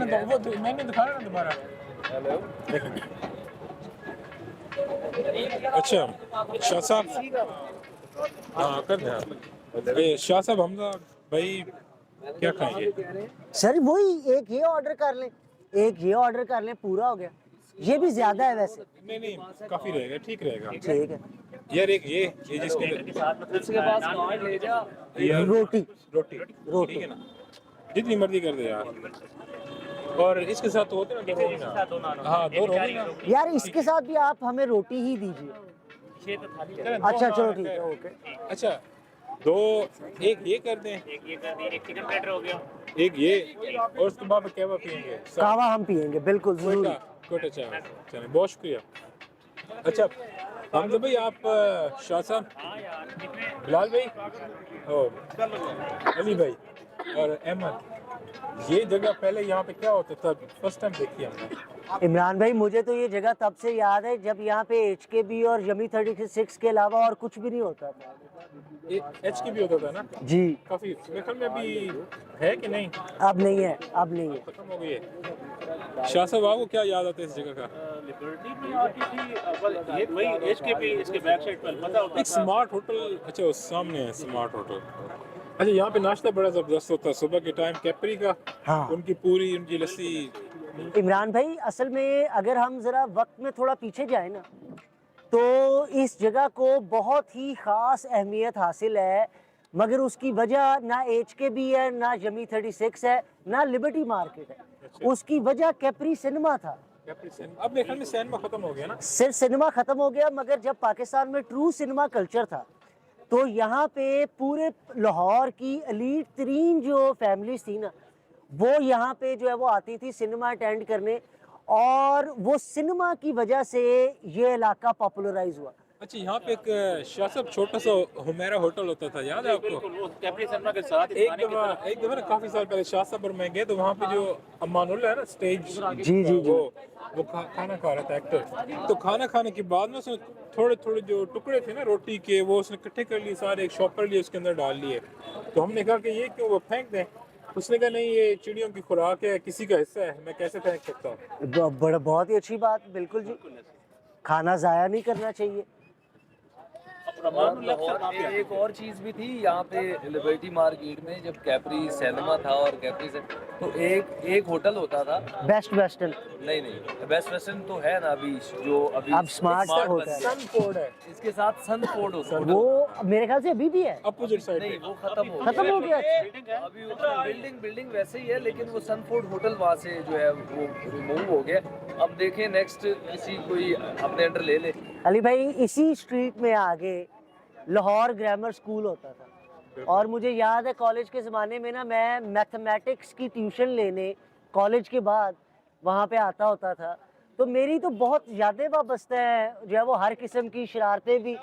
ना तो वो मैंने दिखाया ना दोबारा। अच्छा शाह साहब, हाँ कर दें आप। ये शाह साहब हमजा भाई क्या खाएंगे? सर वही एक ये ऑर्डर कर लें, एक ये ऑर्डर कर लें, पूरा हो गया। ये भी ज्यादा है वैसे। नहीं काफी रहेगा, ठीक रहेगा। ठीक है। यार एक ये जिसके अंदर इसके पास कार्ड ले जा। यार रोटी रोटी ठीक है ना, जितनी मर्जी कर दे यार। और इसके साथ तो होते ना दो रोटी ना, हाँ दो रोटी ना यार, इसके साथ भी आप हमें रोटी ही दीजिए। अच्छा चलो ठीक है, ओके। अच्छा दो, एक ये कर दें, एक ये कर दिए, एक चिकन प्लेटर हो गया। एक ये, और उसके बाद कहवा पियेंगे। कावा हम पियेंगे बिल्कुल जरूर। कोटा चाय, चलें बहुत शुक्रिया। अच्छा हमजा भाई आप शाह साहब, बिलाल भाई और अली भाई और अहमद, ये जगह पहले यहाँ पे क्या होता था? फर्स्ट टाइम देखी हमने। इमरान भाई मुझे तो ये जगह तब से याद है जब यहाँ पे HKB और यमी 36 के अलावा और कुछ भी नहीं होता था। HK भी होता था ना जी। काफी, मेरे ख्याल में अभी है कि नहीं? अब नहीं है, अब नहीं है। खत्म हो गई है। शाह साहब आपको क्या याद आता है इस जगह का? लिबर्टी भी आती थी, ये वही HKP इसके बैक साइड पर पता होता एक स्मार्ट होटल, अच्छा उस सामने है स्मार्ट होटल। अच्छा यहाँ पे नाश्ता बड़ा जबरदस्त होता है सुबह के टाइम, कैपरी का। हाँ। उनकी पूरी उनकी लस्सी। इमरान भाई असल में अगर हम जरा वक्त में थोड़ा पीछे जाए ना, तो इस जगह को बहुत ही ख़ास अहमियत हासिल है, मगर उसकी वजह ना HKB है, ना यमी 36 है, ना लिबर्टी मार्केट है। उसकी वजह कैपरी सिनेमा था। अब मेरे ख्याल में सिनेमा खत्म हो गया ना। सिर्फ सिनेमा ख़त्म हो गया, मगर जब पाकिस्तान में ट्रू सिनेमा कल्चर था तो यहाँ पे पूरे लाहौर की एलीट तरीन जो फैमिलीज थी ना, वो यहाँ पे जो है वो आती थी सिनेमा अटेंड करने, और वो सिनेमा की वजह से ये इलाका पॉपुलराइज हुआ। अच्छा यहाँ पे एक शाह साहब छोटा सा हुमैरा होटल होता था, याद है आपको? वो कैपरी सिनेमा के साथ एक दफा ना काफी साल पहले शाह साहब और मैं गए तो वहाँ पे जो अमानुल्लाह है ना स्टेज, जी। वो खाना खा रहा था एक्टर। तो खाना खाने के बाद में उसने थोड़े थोड़े जो टुकड़े थे ना रोटी के, वो उसने इकट्ठे कर लिए सारे, एक शॉपर लिए उसके अंदर डाल लिए। तो हमने कहा कि ये क्यों, वो फेंक दें? उसने कहा नहीं ये चिड़ियों की खुराक है, किसी का हिस्सा है, मैं कैसे फेंक सकता हूँ। बहुत ही अच्छी बात, बिल्कुल जी, खाना ज़ाया नहीं करना चाहिए। एक और चीज़ भी थी यहाँ पे लिबर्टी मार्केट में, जब कैपरी सिनेमा था और कैपरी से तो एक होटल होता था बेस्ट वेस्टर्न। नहीं बेस्ट वेस्टर्न तो है ना अभी, जो अभी अब स्मार्ट होता है। सनफोर्ड है, इसके साथ सनफोर्ड होता है। वो मेरे ख्याल से अभी भी है। अपोजिट साइड नहीं पे। वो खत्म हो गया। अभी बिल्डिंग वैसे ही है, लेकिन वो सनफोर्ड होटल वहाँ से जो है वो रिमूव हो गया। अब देखें नेक्स्ट किसी कोई अपने अंडर ले ले। अली भाई इसी स्ट्रीट में आगे लाहौर ग्रामर स्कूल होता था, और मुझे याद है कॉलेज के ज़माने में ना मैं मैथमेटिक्स की ट्यूशन लेने कॉलेज के बाद वहाँ पे आता होता था। तो मेरी तो बहुत यादें वाबस्ता है, जो है वो हर किस्म की शरारतें भी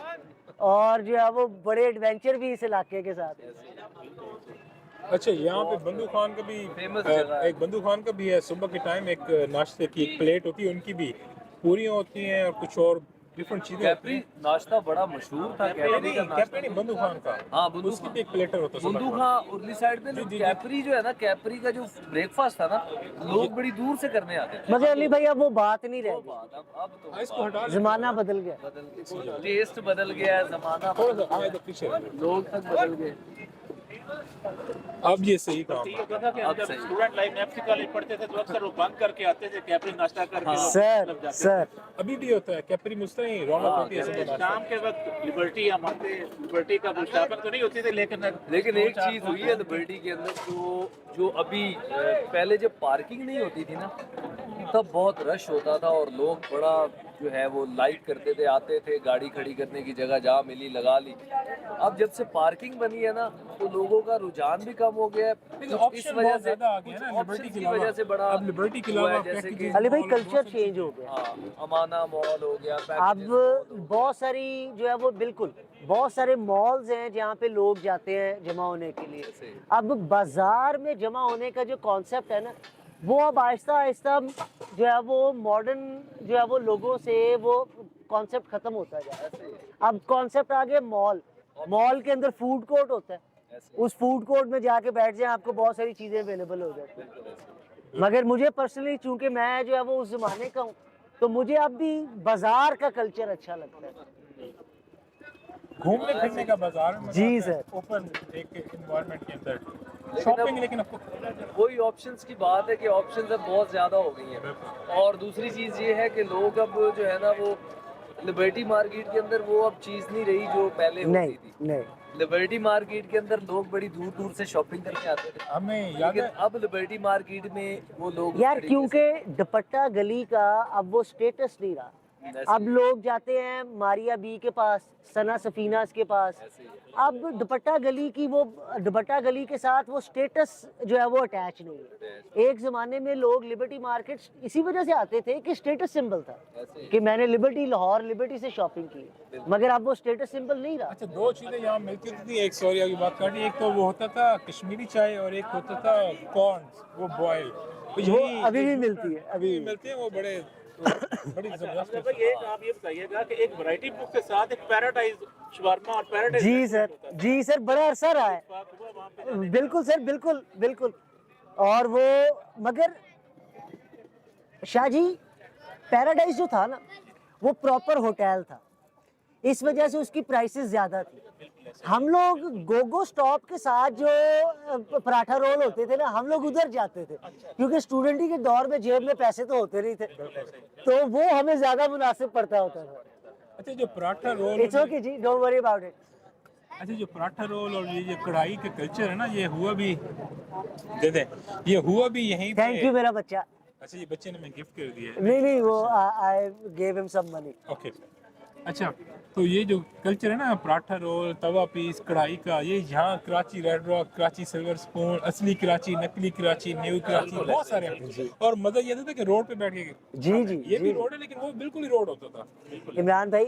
और जो है वो बड़े एडवेंचर भी इस इलाके के साथ। अच्छा यहाँ पे बंदू खान का भी एक बंदू खान का भी है, सुबह के टाइम एक नाश्ते की एक प्लेट होती है, उनकी भी पूरियाँ होती हैं और कुछ और डिफरेंट चीजें। कैपरी नाश्ता बड़ा मशहूर था, कैपरी का नाश्ता। नहीं बंदू खान का, हाँ बंदू उसकी भी एक प्लेटर होता है बंदू खां उर्ली साइड में। कैपरी जो है ना, कैपरी का जो ब्रेकफास्ट था ना, लोग बड़ी दूर से करने आते हैं। मगर अली भाई अब वो बात नहीं रह गई, अब तो इसको हटा जमाना बदल गया, टेस्ट बदल गया है, जमाना थोड़ा सा आए तो पीछे। लोग तक बदल गए। अब ये सही काम है। स्टूडेंट लाइफ में एफसी कॉलेज पढ़ते थे तो अक्सर वो बंद करके आते थे कैपरी नाश्ता करके। सर अभी भी होता है कैपरी मुस्तरी रौनक होती है सुबह शाम के वक्त लिबर्टी या माते लिबर्टी का पुष्टापन तो नहीं होती थी, लेकिन एक चीज हुई है लिबर्टी के अंदर, जो अभी पहले जब पार्किंग नहीं होती थी ना, तब बहुत रश होता था और लोग बड़ा जो है वो लाइक करते थे, आते थे, गाड़ी खड़ी करने की जगह जहाँ मिली लगा ली। अब जब से पार्किंग बनी है ना, तो लोगों का रुझान भी कम हो गया है। इस वजह से लिबर्टी की वजह से बड़ा अब लिबर्टी के अलावा जैसे कि अली भाई कल्चर चेंज हो गया। हाँ, अमाना मॉल हो गया। अब बहुत सारी जो है वो बिल्कुल बहुत सारे मॉल्स हैं जहाँ पे लोग जाते हैं जमा होने के लिए। अब बाजार में जमा होने का जो कॉन्सेप्ट है ना, वो अब आहिस्ता आहिस्ता जो है वो मॉडर्न जो है वो लोगों से वो कॉन्सेप्ट खत्म होता जा रहा है। अब कॉन्सेप्ट आ गया मॉल के अंदर फूड कोर्ट होता है, उस फूड कोर्ट में जाके बैठ जाए, आपको बहुत सारी चीजें अवेलेबल हो जाती हैं। मगर मुझे पर्सनली चूंकि मैं जो है वो उस जमाने का हूँ, तो मुझे अब भी बाजार का कल्चर अच्छा लगता है। घूमने फिरने का बाजार में जी मजा आता है, सर। ओपन एक एनवायरनमेंट के अंदर शॉपिंग, लेकिन आपको वही ऑप्शंस की बात है कि ऑप्शंस अब बहुत ज़्यादा हो गई हैं। और दूसरी चीज़ ये है कि लोग अब जो है ना वो लिबर्टी मार्केट के अंदर वो अब चीज़ नहीं रही जो पहले नहीं होती थी। नहीं, लिबर्टी मार्केट के अंदर लोग बड़ी दूर दूर से शॉपिंग करके आते थे, हमें याद लेकिन है अब लिबर्टी मार्केट में वो लोग उस यार तरीके क्योंकि दुपट्टा गली का अब वो स्टेटस नहीं रहा। से ऐसे अब लोग जाते हैं मारिया बी के पास, सना सफीनास के पास। ऐसे ही है। अब दुपट्टा गली की वो दुपट्टा गली के साथ वो स्टेटस जो है वो अटैच नहीं है। एक ज़माने में लोग लिबर्टी मार्केट इसी वजह से आते थे कि स्टेटस सिंबल था ऐसे ही। कि मैंने लिबर्टी लाहौर लिबर्टी से शॉपिंग की, मगर अब वो स्टेटस सिंबल नहीं रहा। अच्छा, दो चीजें यहाँ मिलती थी, एक सॉरी अभी बात काटी, एक तो वो होता था कश्मीरी चाय और एक होता था कॉर्न वो बॉयल, तो वो यही अभी भी मिलती है, अभी भी मिलते हैं, वो बड़े बड़ी जबरदस्त भाई एक आप ये बताइएगा कि एक वैरायटी बुक के साथ एक पैराडाइज शवारमा और पैराडाइज जी सर, जी सर, बड़ा अरसा रहा है। वहाँ पे बिल्कुल सर, बिल्कुल बिल्कुल। और वो मगर शाह जी पैराडाइज जो था ना वो प्रॉपर होटल था, इस वजह से उसकी प्राइसेस ज़्यादा थी। हम लोग गोगो स्टॉप के साथ जो पराठा रोल होते थे ना, हम लोग उधर जाते थे क्योंकि स्टूडेंटी के दौर में जेब में पैसे तो होते नहीं थे, तो वो हमें ज़्यादा मुनासिब पड़ता होता था। अच्छा, जो पराठा रोल इट्स ओके जी, डोंट वरी अबाउट इट। अच्छा, जो पराठा रोल और ये जो कढ़ाई का कल्चर है ना, ये हुआ भी दे दे, ये हुआ भी यहीं पे। थैंक यू मेरा बच्चा। अच्छा, ये बच्चे ने मैं गिफ्ट कर दिया है। नहीं नहीं, वो I gave him some money. Okay, अच्छा, तो ये जो कल्चर है ना पराठा रोल, तवा पीस, कढ़ाई का, ये यहाँ Karachi red rock, Karachi silver spoon, असली कराची, नकली कराची, न्यू कराची, बहुत सारे हैं। और मजा ये था कि रोड पे बैठ के, जी जी ये भी जी। रोड है लेकिन वो बिल्कुल ही रोड होता था। इमरान भाई,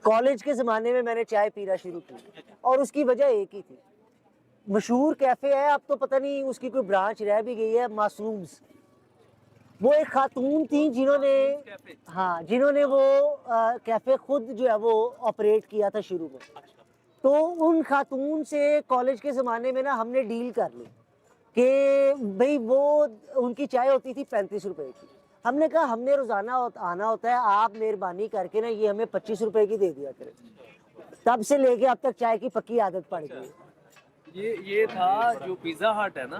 कॉलेज के ज़माने में मैंने चाय पीना शुरू की और उसकी वजह एक ही थी। मशहूर कैफ़े है, अब तो पता नहीं उसकी कोई ब्रांच रह भी गई है, मासूम्स। वो एक खातून थी जिन्होंने वो कैफ़े खुद जो है वो ऑपरेट किया था शुरू में। तो उन खातून से कॉलेज के ज़माने में ना हमने डील कर ली कि भाई वो उनकी चाय होती थी 35 रुपए की। हमने कहा हमने रोज़ाना आना होता है, आप मेहरबानी करके ना ये हमें 25 रुपए की दे दिया करें। तब से लेके अब तक चाय की पक्की आदत पड़ गई। ये था जो पिज्जा हट है ना,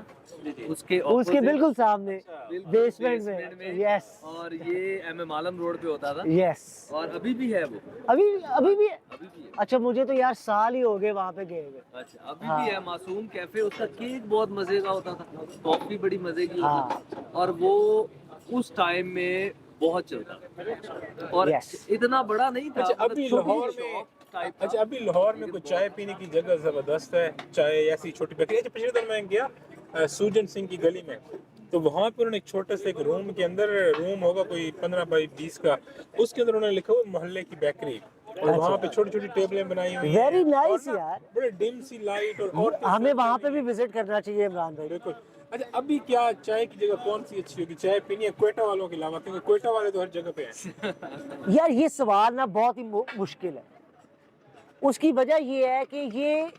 उसके उसके opposite, बिल्कुल सामने बिल्कुल बेसमेंट basement में। यस और ये MM आलम रोड पे होता था यस, और अभी भी है वो, अभी अभी भी। अभी भी है। अच्छा, मुझे तो यार साल ही हो गए वहाँ पे गए हुए। अच्छा, अभी हाँ। भी है मासूम कैफे, उसका केक बहुत मजे का होता था, कॉफी बड़ी मजे की हाँ। होती थी, और वो उस टाइम में बहुत चलता था और Yes. इतना बड़ा नहीं था। अच्छा, मतलब अभी छोटी लाहौर सी में shop type था। अच्छा, अभी लाहौर में कोई चाय पीने की जगह जबरदस्त है, चाय ऐसी छोटी बेकरी। अच्छा, पिछले दिन मैं गया सूजन सिंह की गली में, तो वहाँ पर उन्होंने एक छोटे से एक रूम के अंदर, रूम होगा कोई 15 बाई 20 का, उसके अंदर उन्होंने लिखा हुआ मोहल्ले की बेकरी, और वहाँ पे छोटी छोटी टेबलें बनाई हुई हैं। Very nice और ना यार। बड़े डिम सी लाइट और हमें वहाँ पे भी विजिट करना चाहिए इमरान भाई। बिल्कुल। अच्छा, अभी क्या चाय की जगह कौन सी अच्छी होगी चाय पीनी है क्वेटा वालों के अलावा, क्योंकि क्वेटा वाले तो हर जगह पे हैं। यार ये सवाल ना बहुत ही मुश्किल है। उसकी वजह ये है कि ये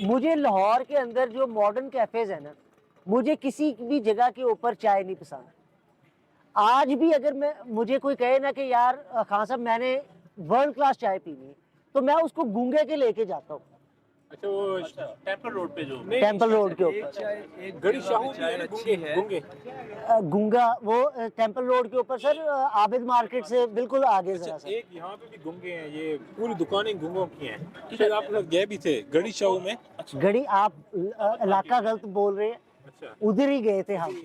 मुझे लाहौर के अंदर जो मॉडर्न कैफेज है ना, मुझे किसी भी जगह के ऊपर चाय नहीं पसंद। आज भी अगर मुझे कोई कहे ना कि यार खान साहब मैंने वर्ल्ड क्लास चाय पीनी है, तो मैं उसको गूंगे के लेके जाता हूँ। अच्छा, वो टेम्पल रोड पे जो टेम्पल रोड के एक ऊपर चाय एक गड़ी जगह शाहू पे भी चाय है ना, अच्छी गूंगे है। गूंगे। गूंगा वो टेम्पल रोड के ऊपर सर, आबिद मार्केट से बिल्कुल आगे जरा अच्छा, सा। एक यहाँ पे भी गूंगे हैं, ये पूरी दुकानें गूंगों की हैं। शायद आप लोग गए भी थे गड़ी शाहू में। गड़ी आप इलाका गलत बोल रहे हैं, अच्छा, उधर ही गए थे हम,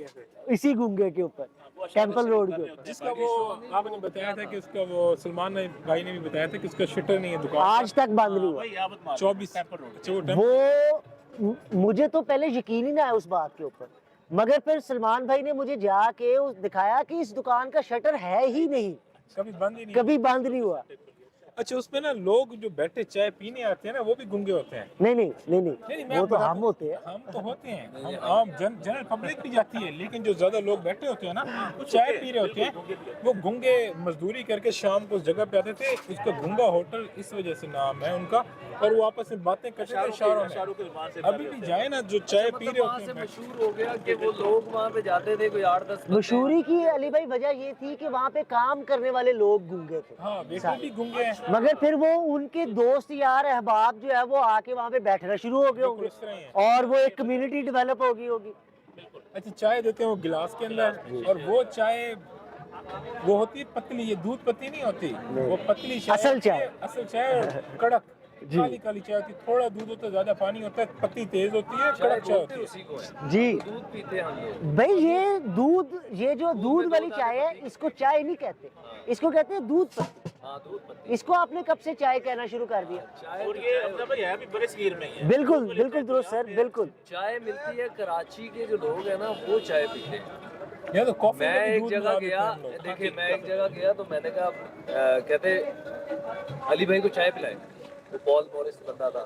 इसी गूंगे के ऊपर, टेम्पल रोड के ऊपर। जिसका वो आपने बताया था कि उसका वो सलमान भाई ने भी बताया था कि उसका शटर नहीं है दुकान आज तक बंद नहीं हुआ। वही यावत मार्केट 24 टेम्पल रोड। अच्छा, वो मुझे तो पहले यकीन ही ना आया उस बात के ऊपर, मगर फिर सलमान भाई ने मुझे जाके दिखाया कि इस दुकान का शटर है ही नहीं, कभी बंद ही नहीं। कभी बंद नहीं हुआ। अच्छा, उसमें ना लोग जो बैठे चाय पीने आते हैं ना, वो भी गूंगे होते हैं। नहीं नहीं नहीं नहीं, नहीं, मैं वो तो बताता हम हूँ, होते हैं। हम तो होते हैं, हम आम जनरल पब्लिक भी जाती है, लेकिन जो ज्यादा लोग बैठे होते हैं ना, वो चाय पी रहे होते हैं, वो गूंगे मजदूरी करके शाम को उस जगह पे आते थे। उसका गूंगा होटल इस वजह से नाम है उनका और वो आपस में बातें करते थे इशारों में। शाहरुख के जुबान से अभी भी जाए ना जो चाय पी रहे वहाँ होते से हैं मशहूर हो गया कि वो लोग वहाँ पे जाते थे, कोई 8-10 मशहूरी की अली भाई वजह ये थी कि वहाँ पे काम करने वाले लोग गूंगे थे, हाँ वेटर भी गूंगे हैं, मगर फिर वो उनके दोस्त यार अहबाब जो है वो आके वहाँ पे बैठना शुरू हो गए बिल्कुल होंगे इस तरह ही है। और वो एक कम्युनिटी डेवलप होगी होगी। अच्छा चाय देते हैं वो गिलास के अंदर, और वो चाय वो होती है पतली, ये दूध पत्ती नहीं होती, वो पतली चाय असल होती है, चाय। असल चाय, और कड़क काली काली चाय होती है, थोड़ा दूध होता है, ज्यादा पानी होता है, पत्ती तेज होती है, चाय कड़क चाय बोलते होती है। उसी को है, जी दूध पीते हैं हम लोग। भाई ये दूध, ये जो दूध वाली चाय है इसको चाय नहीं कहते, इसको कहते हैं दूध पत्ती। हाँ दूध पत्ती। इसको आपने कब से चाय कहना शुरू कर दिया? चाय और ये अपना भाई है भी बड़े शहर में ही है। बिल्कुल बिल्कुल दुरुस्त सर, बिल्कुल। चाय मिलती है कराची के जो लोग हैं ना वो चाय पीते हैं। या तो कॉफी मैं में भी एक दूध जगह मिला देते गया, हैं हम लोग। देखिए मैं एक जगह गया तो मैंने कहा कहते अली भाई को चाय पिलाई, वो पॉल मॉरिस बंदा था,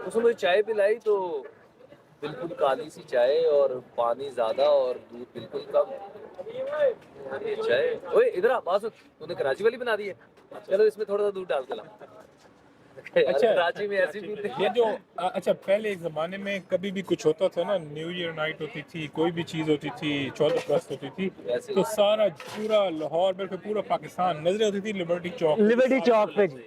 उसने मुझे चाय पिलाई तो बिल्कुल काली सी चाय और पानी ज्यादा और दूध बिल्कुल कम। ये चाय, ओए इधर आ बात सुन, तूने कराची वाली बना दी है, चलो इसमें थोड़ा सा दूध डाल के ला। अच्छा। कराची में ऐसी पीते हैं। ये जो अच्छा पहले एक जमाने में कभी भी कुछ होता था ना, न्यू ईयर नाइट होती थी, कोई भी चीज होती थी, 14 अगस्त होती थी, ऐसे। तो सारा पूरा लाहौर बल्कि पूरा पाकिस्तान नजरें होती थी लिबर्टी चौक, लिबर्टी चौक पे जी।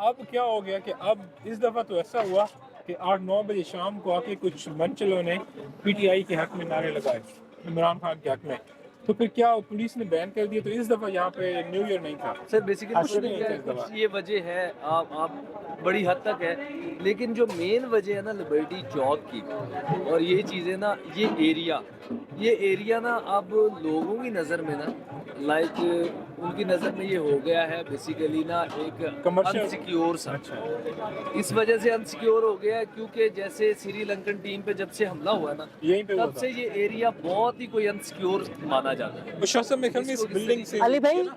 अब क्या हो गया कि अब इस दफा तो ऐसा हुआ कि 8-9 बजे शाम को आके कुछ मंचलों ने पीटीआई के हक में नारे लगाए, इमरान खान के हक में, तो फिर क्या पुलिस ने बैन कर दिया, तो इस दफा यहाँ पे न्यू ईयर नहीं था। सर बेसिकली कुछ नहीं है इस दफा। कुछ ये वजह है, आप बड़ी हद तक है, लेकिन जो मेन वजह है ना लिबर्टी चौक की, और ये चीज़ें ना, ये एरिया ना अब लोगों की नज़र में ना लाइक उनकी नज़र में ये हो गया है बेसिकली ना एक Commercial। अनसिक्योर सा। अच्छा इस वजह से अनसिक्योर हो गया है क्योंकि जैसे श्रीलंकन टीम पे जब से हमला हुआ ना, यहीं पे हुआ तब था। से ये एरिया बहुत ही कोई अनसिक्योर माना जाता है। प्रशासन में ख्याल में इस बिल्डिंग से अली भाई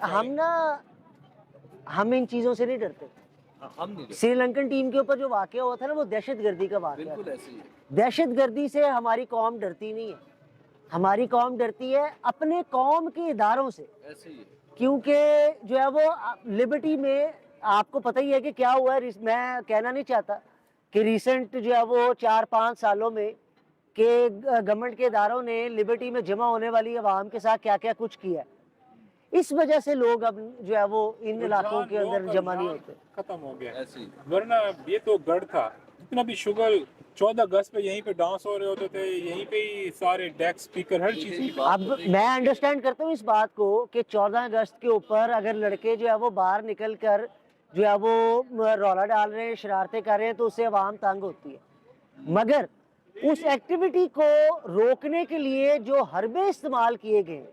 हम इन चीजों से नहीं डरते। हम नहीं, श्रीलंकन टीम के ऊपर जो वाकया हुआ था ना, वो दहशतगर्दी का वाकया बिल्कुल था। ऐसे ही है। दहशतगर्दी से हमारी कौम डरती नहीं है, हमारी कौम डरती है अपने कौम के इदारों से, ऐसे ही है। क्योंकि जो है वो लिबर्टी में आपको पता ही है कि क्या हुआ है। मैं कहना नहीं चाहता कि रिसेंट जो है वो 4-5 सालों में के गवर्नमेंट के इदारों ने लिबर्टी में जमा होने वाली आवाम के साथ क्या क्या कुछ किया है। इस वजह से लोग अब जो है वो इन इलाकों के अंदर जमा नहीं होते। खत्म हो गया, ऐसे ही। वरना ये तो गढ़ था, जितना भी शुगर 14 अगस्त पे यहीं पे डांस हो रहे होते थे, यहीं पे ही सारे डेस्क स्पीकर हर चीज। अब मैं अंडरस्टैंड करता हूँ इस बात को कि 14 अगस्त के ऊपर अगर लड़के जो है वो बाहर निकल कर जो है वो रौला डाल रहे हैं, शरारतें कर रहे हैं, तो उससे आवाम तंग होती है, मगर उस एक्टिविटी को रोकने के लिए जो हरबे इस्तेमाल किए गए,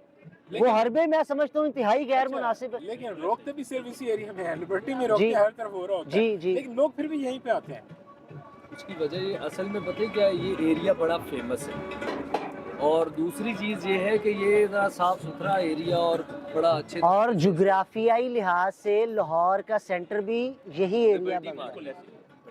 वो हरबे मैं समझता हूँ इंतहाई गैर मुनासिब है। लेकिन रोकते भी सिर्फ इसी एरिया में है, लिबर्टी में रोकते जी। हर तरफ हो रहा होता जी, है, जी। लेकिन लोग फिर भी यहीं पे आते हैं। उसकी वजह ये असल में पता है क्या है, ये एरिया बड़ा फेमस है, और दूसरी चीज़ ये है कि ये ना साफ सुथरा एरिया और बड़ा अच्छे और जुग्राफियाई लिहाज से लाहौर का सेंटर भी यही एरिया लिबर्टी बना है। मार्केट,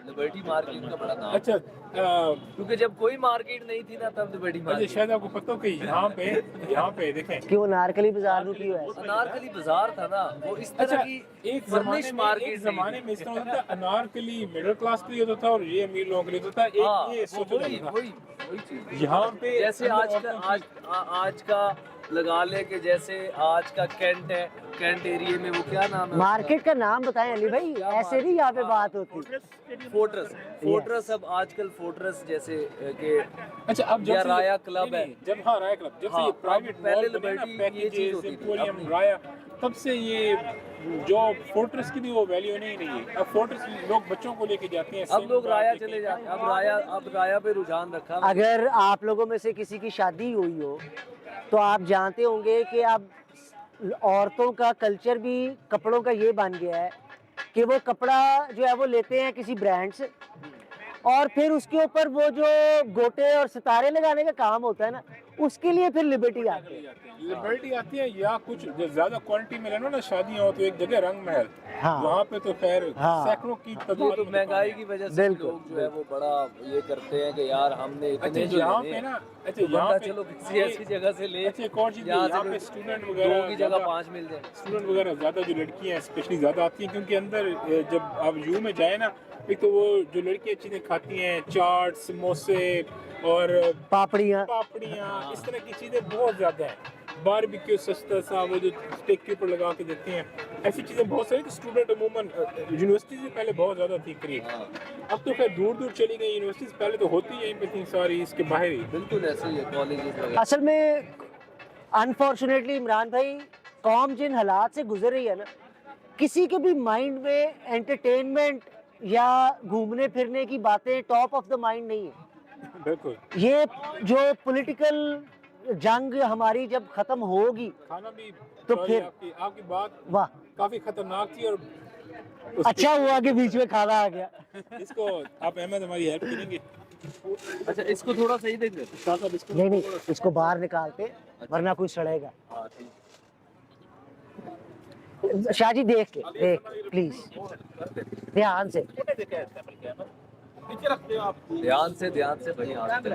लिबर्टी मार्केट का बड़ा नाम, अच्छा क्योंकि जब कोई मार्केट नहीं थी ना तब लिबर्टी अच्छा मार्केट। शायद आपको पता हो कि यहाँ पे देखें, कि वो नारकली बाजार में क्यों है। अनारकली बाजार था ना, वो इस तरह अच्छा की एक फर्निश मार्केट जमाने में इस तरह होता था, अनारकली मिडिल क्लास के लिए होता था और ये अमीर लोगों के लिए होता था, एक ये सोचो वही था। वही चीज़। यहाँ पे जैसे आज का लगा ले कि जैसे आज का कैंट है, कैंट एरिया में वो क्या नाम है मार्केट का नाम बताएं अली भाई, ऐसे नहीं यहाँ पे बात होती। फोर्ट्रस अब आजकल फोर्ट्रस जैसे कि अच्छा अब जब या से राया क्लब नहीं, है। नहीं, जब हाँ राया क्लब, जब से हाँ, ये अब प्राइवेट पहले मॉल बने ना, लिबर्टी ये चीज़ पैकेजेस होती थी, अब एम्पोरियम नहीं। राया, तब से ये जो फोर्ट्रेस की भी वो वैल्यू नहीं रही है। अब फोर्ट्रेस लोग बच्चों को लेके जाते हैं, अब लोग राया चले जाते हैं, अब राया पे रुझान रखा। अगर आप लोगों में से किसी की शादी हुई हो तो आप जानते होंगे कि अब औरतों का कल्चर भी कपड़ों का ये बन गया है कि वो कपड़ा जो है वो लेते हैं किसी ब्रांड से, और फिर उसके ऊपर वो जो गोटे और सितारे लगाने का काम होता है ना, उसके लिए फिर लिबर्टी आती है। लिबर्टी आती है, या कुछ जो ज्यादा क्वांटिटी में लेना ना शादियां हो तो एक जगह रंग महल, हाँ। वहाँ पे तो खैर हाँ। सैकड़ों की ये तादाद तो में महंगाई की वजह से बिल्कुल। लोग जो है वो बड़ा ये करते हैं कि यार हमने अच्छा इतने जो यहाँ लेने पे हैं, ना, अच्छा तो यहाँ बंदा पे चलो किसी ऐसी जगह से ले, अच्छा एक और चीज़, यहाँ यहाँ से पे स्टूडेंट 2 वगैरह की जगह 5 मिल जाए। स्टूडेंट वगैरह ज़्यादा जो लड़कियां हैं स्पेशली ज़्यादा आती हैं, क्योंकि अंदर जब आप जू में जाए ना एक तो वो जो लड़कियां चीजें खाती हैं, चाट, समोसे और पापड़ियाँ। पापड़ियाँ, इस तरह की चीजें बहुत ज्यादा है। बारबेक्यू सस्ता सा वो जो स्टेक के ऊपर लगा के देते हैं, ऐसी चीजें बहुत सारी। स्टूडेंट अमूमन यूनिवर्सिटी से पहले बहुत ज्यादा थी करीब, अब तो खैर दूर दूर चली गई यूनिवर्सिटीज, पहले तो होती यहीं पे थी सारी, इसके बाहर ही। बिल्कुल ऐसे ही है कॉलेजेस वगैरह। असल में अनफॉर्चुनेटली इमरान भाई, कौम जिन हालात से गुजर रही है ना, किसी के भी माइंड में एंटरटेनमेंट या घूमने फिरने की बातें टॉप ऑफ द माइंड नहीं है। बिल्कुल। ये जो पॉलिटिकल जंग हमारी जब खत्म होगी, खाना भी तो sorry, फिर- आपकी बात वाह, काफी खतरनाक थी और अच्छा हुआ कि बीच में खाना आ गया। इसको आप अहमद हमारी हेल्प करेंगे। अच्छा इसको थोड़ा सही देख लेते हैं। साथ इसको नहीं नहीं, इसको बाहर निकालते वरना कोई सड़ेगा। हाँ ठीक। शाह जी देख प्लीज, ध्यान से। ध्यान से भाई हाथ पे।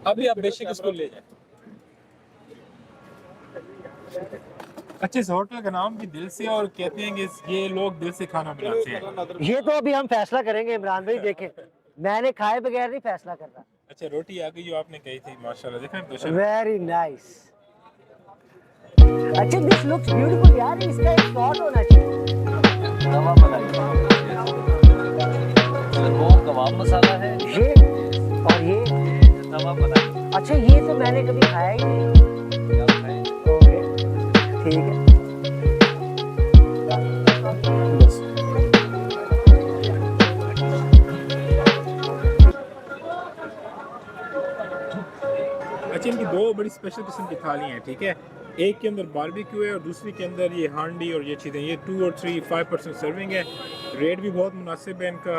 अभी आप बेशक इसको ले जाए। अच्छे इस होटल का नाम भी दिल से, और कहते हैं कि ये लोग दिल से खाना बनाते हैं। ये तो अभी हम फैसला करेंगे इमरान भाई, देखें मैंने खाए बगैर नहीं फैसला करना। अच्छा रोटी आ गई जो आपने कही थी, माशाल्लाह। देखें तो वेरी नाइस। अच्छा दिस लुक्स ब्यूटीफुल यार, इसका एक शॉट होना चाहिए। तवा मलाई, वो कबाब मसाला है ये और ये, तवा मलाई। अच्छा ये तो मैंने कभी खाया ही नहीं। क्या खाएं? ओके ठीक है। बस। अच्छा इनकी दो बड़ी स्पेशल किस्म की थाली हैं, ठीक है। एक के अंदर बारबेक्यू है और दूसरी के अंदर ये हांडी और ये चीज़ें। ये 2 और 5% सर्विंग है। रेट भी बहुत मुनासिब है इनका,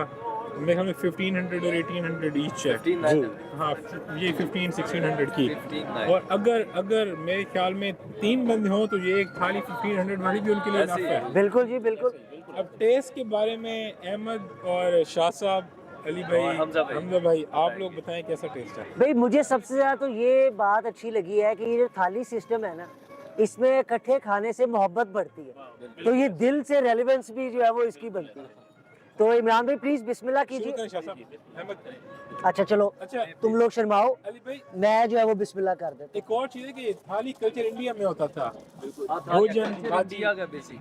मेरे ख्याल में 1500 और 1800 ईच है। 15 हाँ ये 1500-1600 की। 15 और अगर मेरे ख्याल में 3 बंदे हों तो ये एक थाली 1500 वाली भी उनके लिए ऐसे ही इनफ है। बिल्कुल जी बिल्कुल। अब टेस्ट के बारे में अहमद और शाह साहब, अली भाई, और हमजा भाई, आप लोग बताएं कैसा टेस्ट है। भाई मुझे सबसे ज्यादा तो ये बात अच्छी लगी है कि ये जो थाली सिस्टम है ना, इसमें इकट्ठे खाने से मोहब्बत बढ़ती है, तो ये दिल से रेलेवेंस भी जो है वो इसकी बनती है। तो इमरान भाई प्लीज बिस्मिल्लाह शुरू कीजिए। करें शाह साहब, अहमद करें। अच्छा चलो, अच्छा तुम लोग शर्माओ, अली भाई, मैं जो है वो बिस्मिल्लाह कर देता एक और चीज़ है कि थाली कल्चर इंडिया में होता था। हाँ, भोजन इंडिया का बेसिक।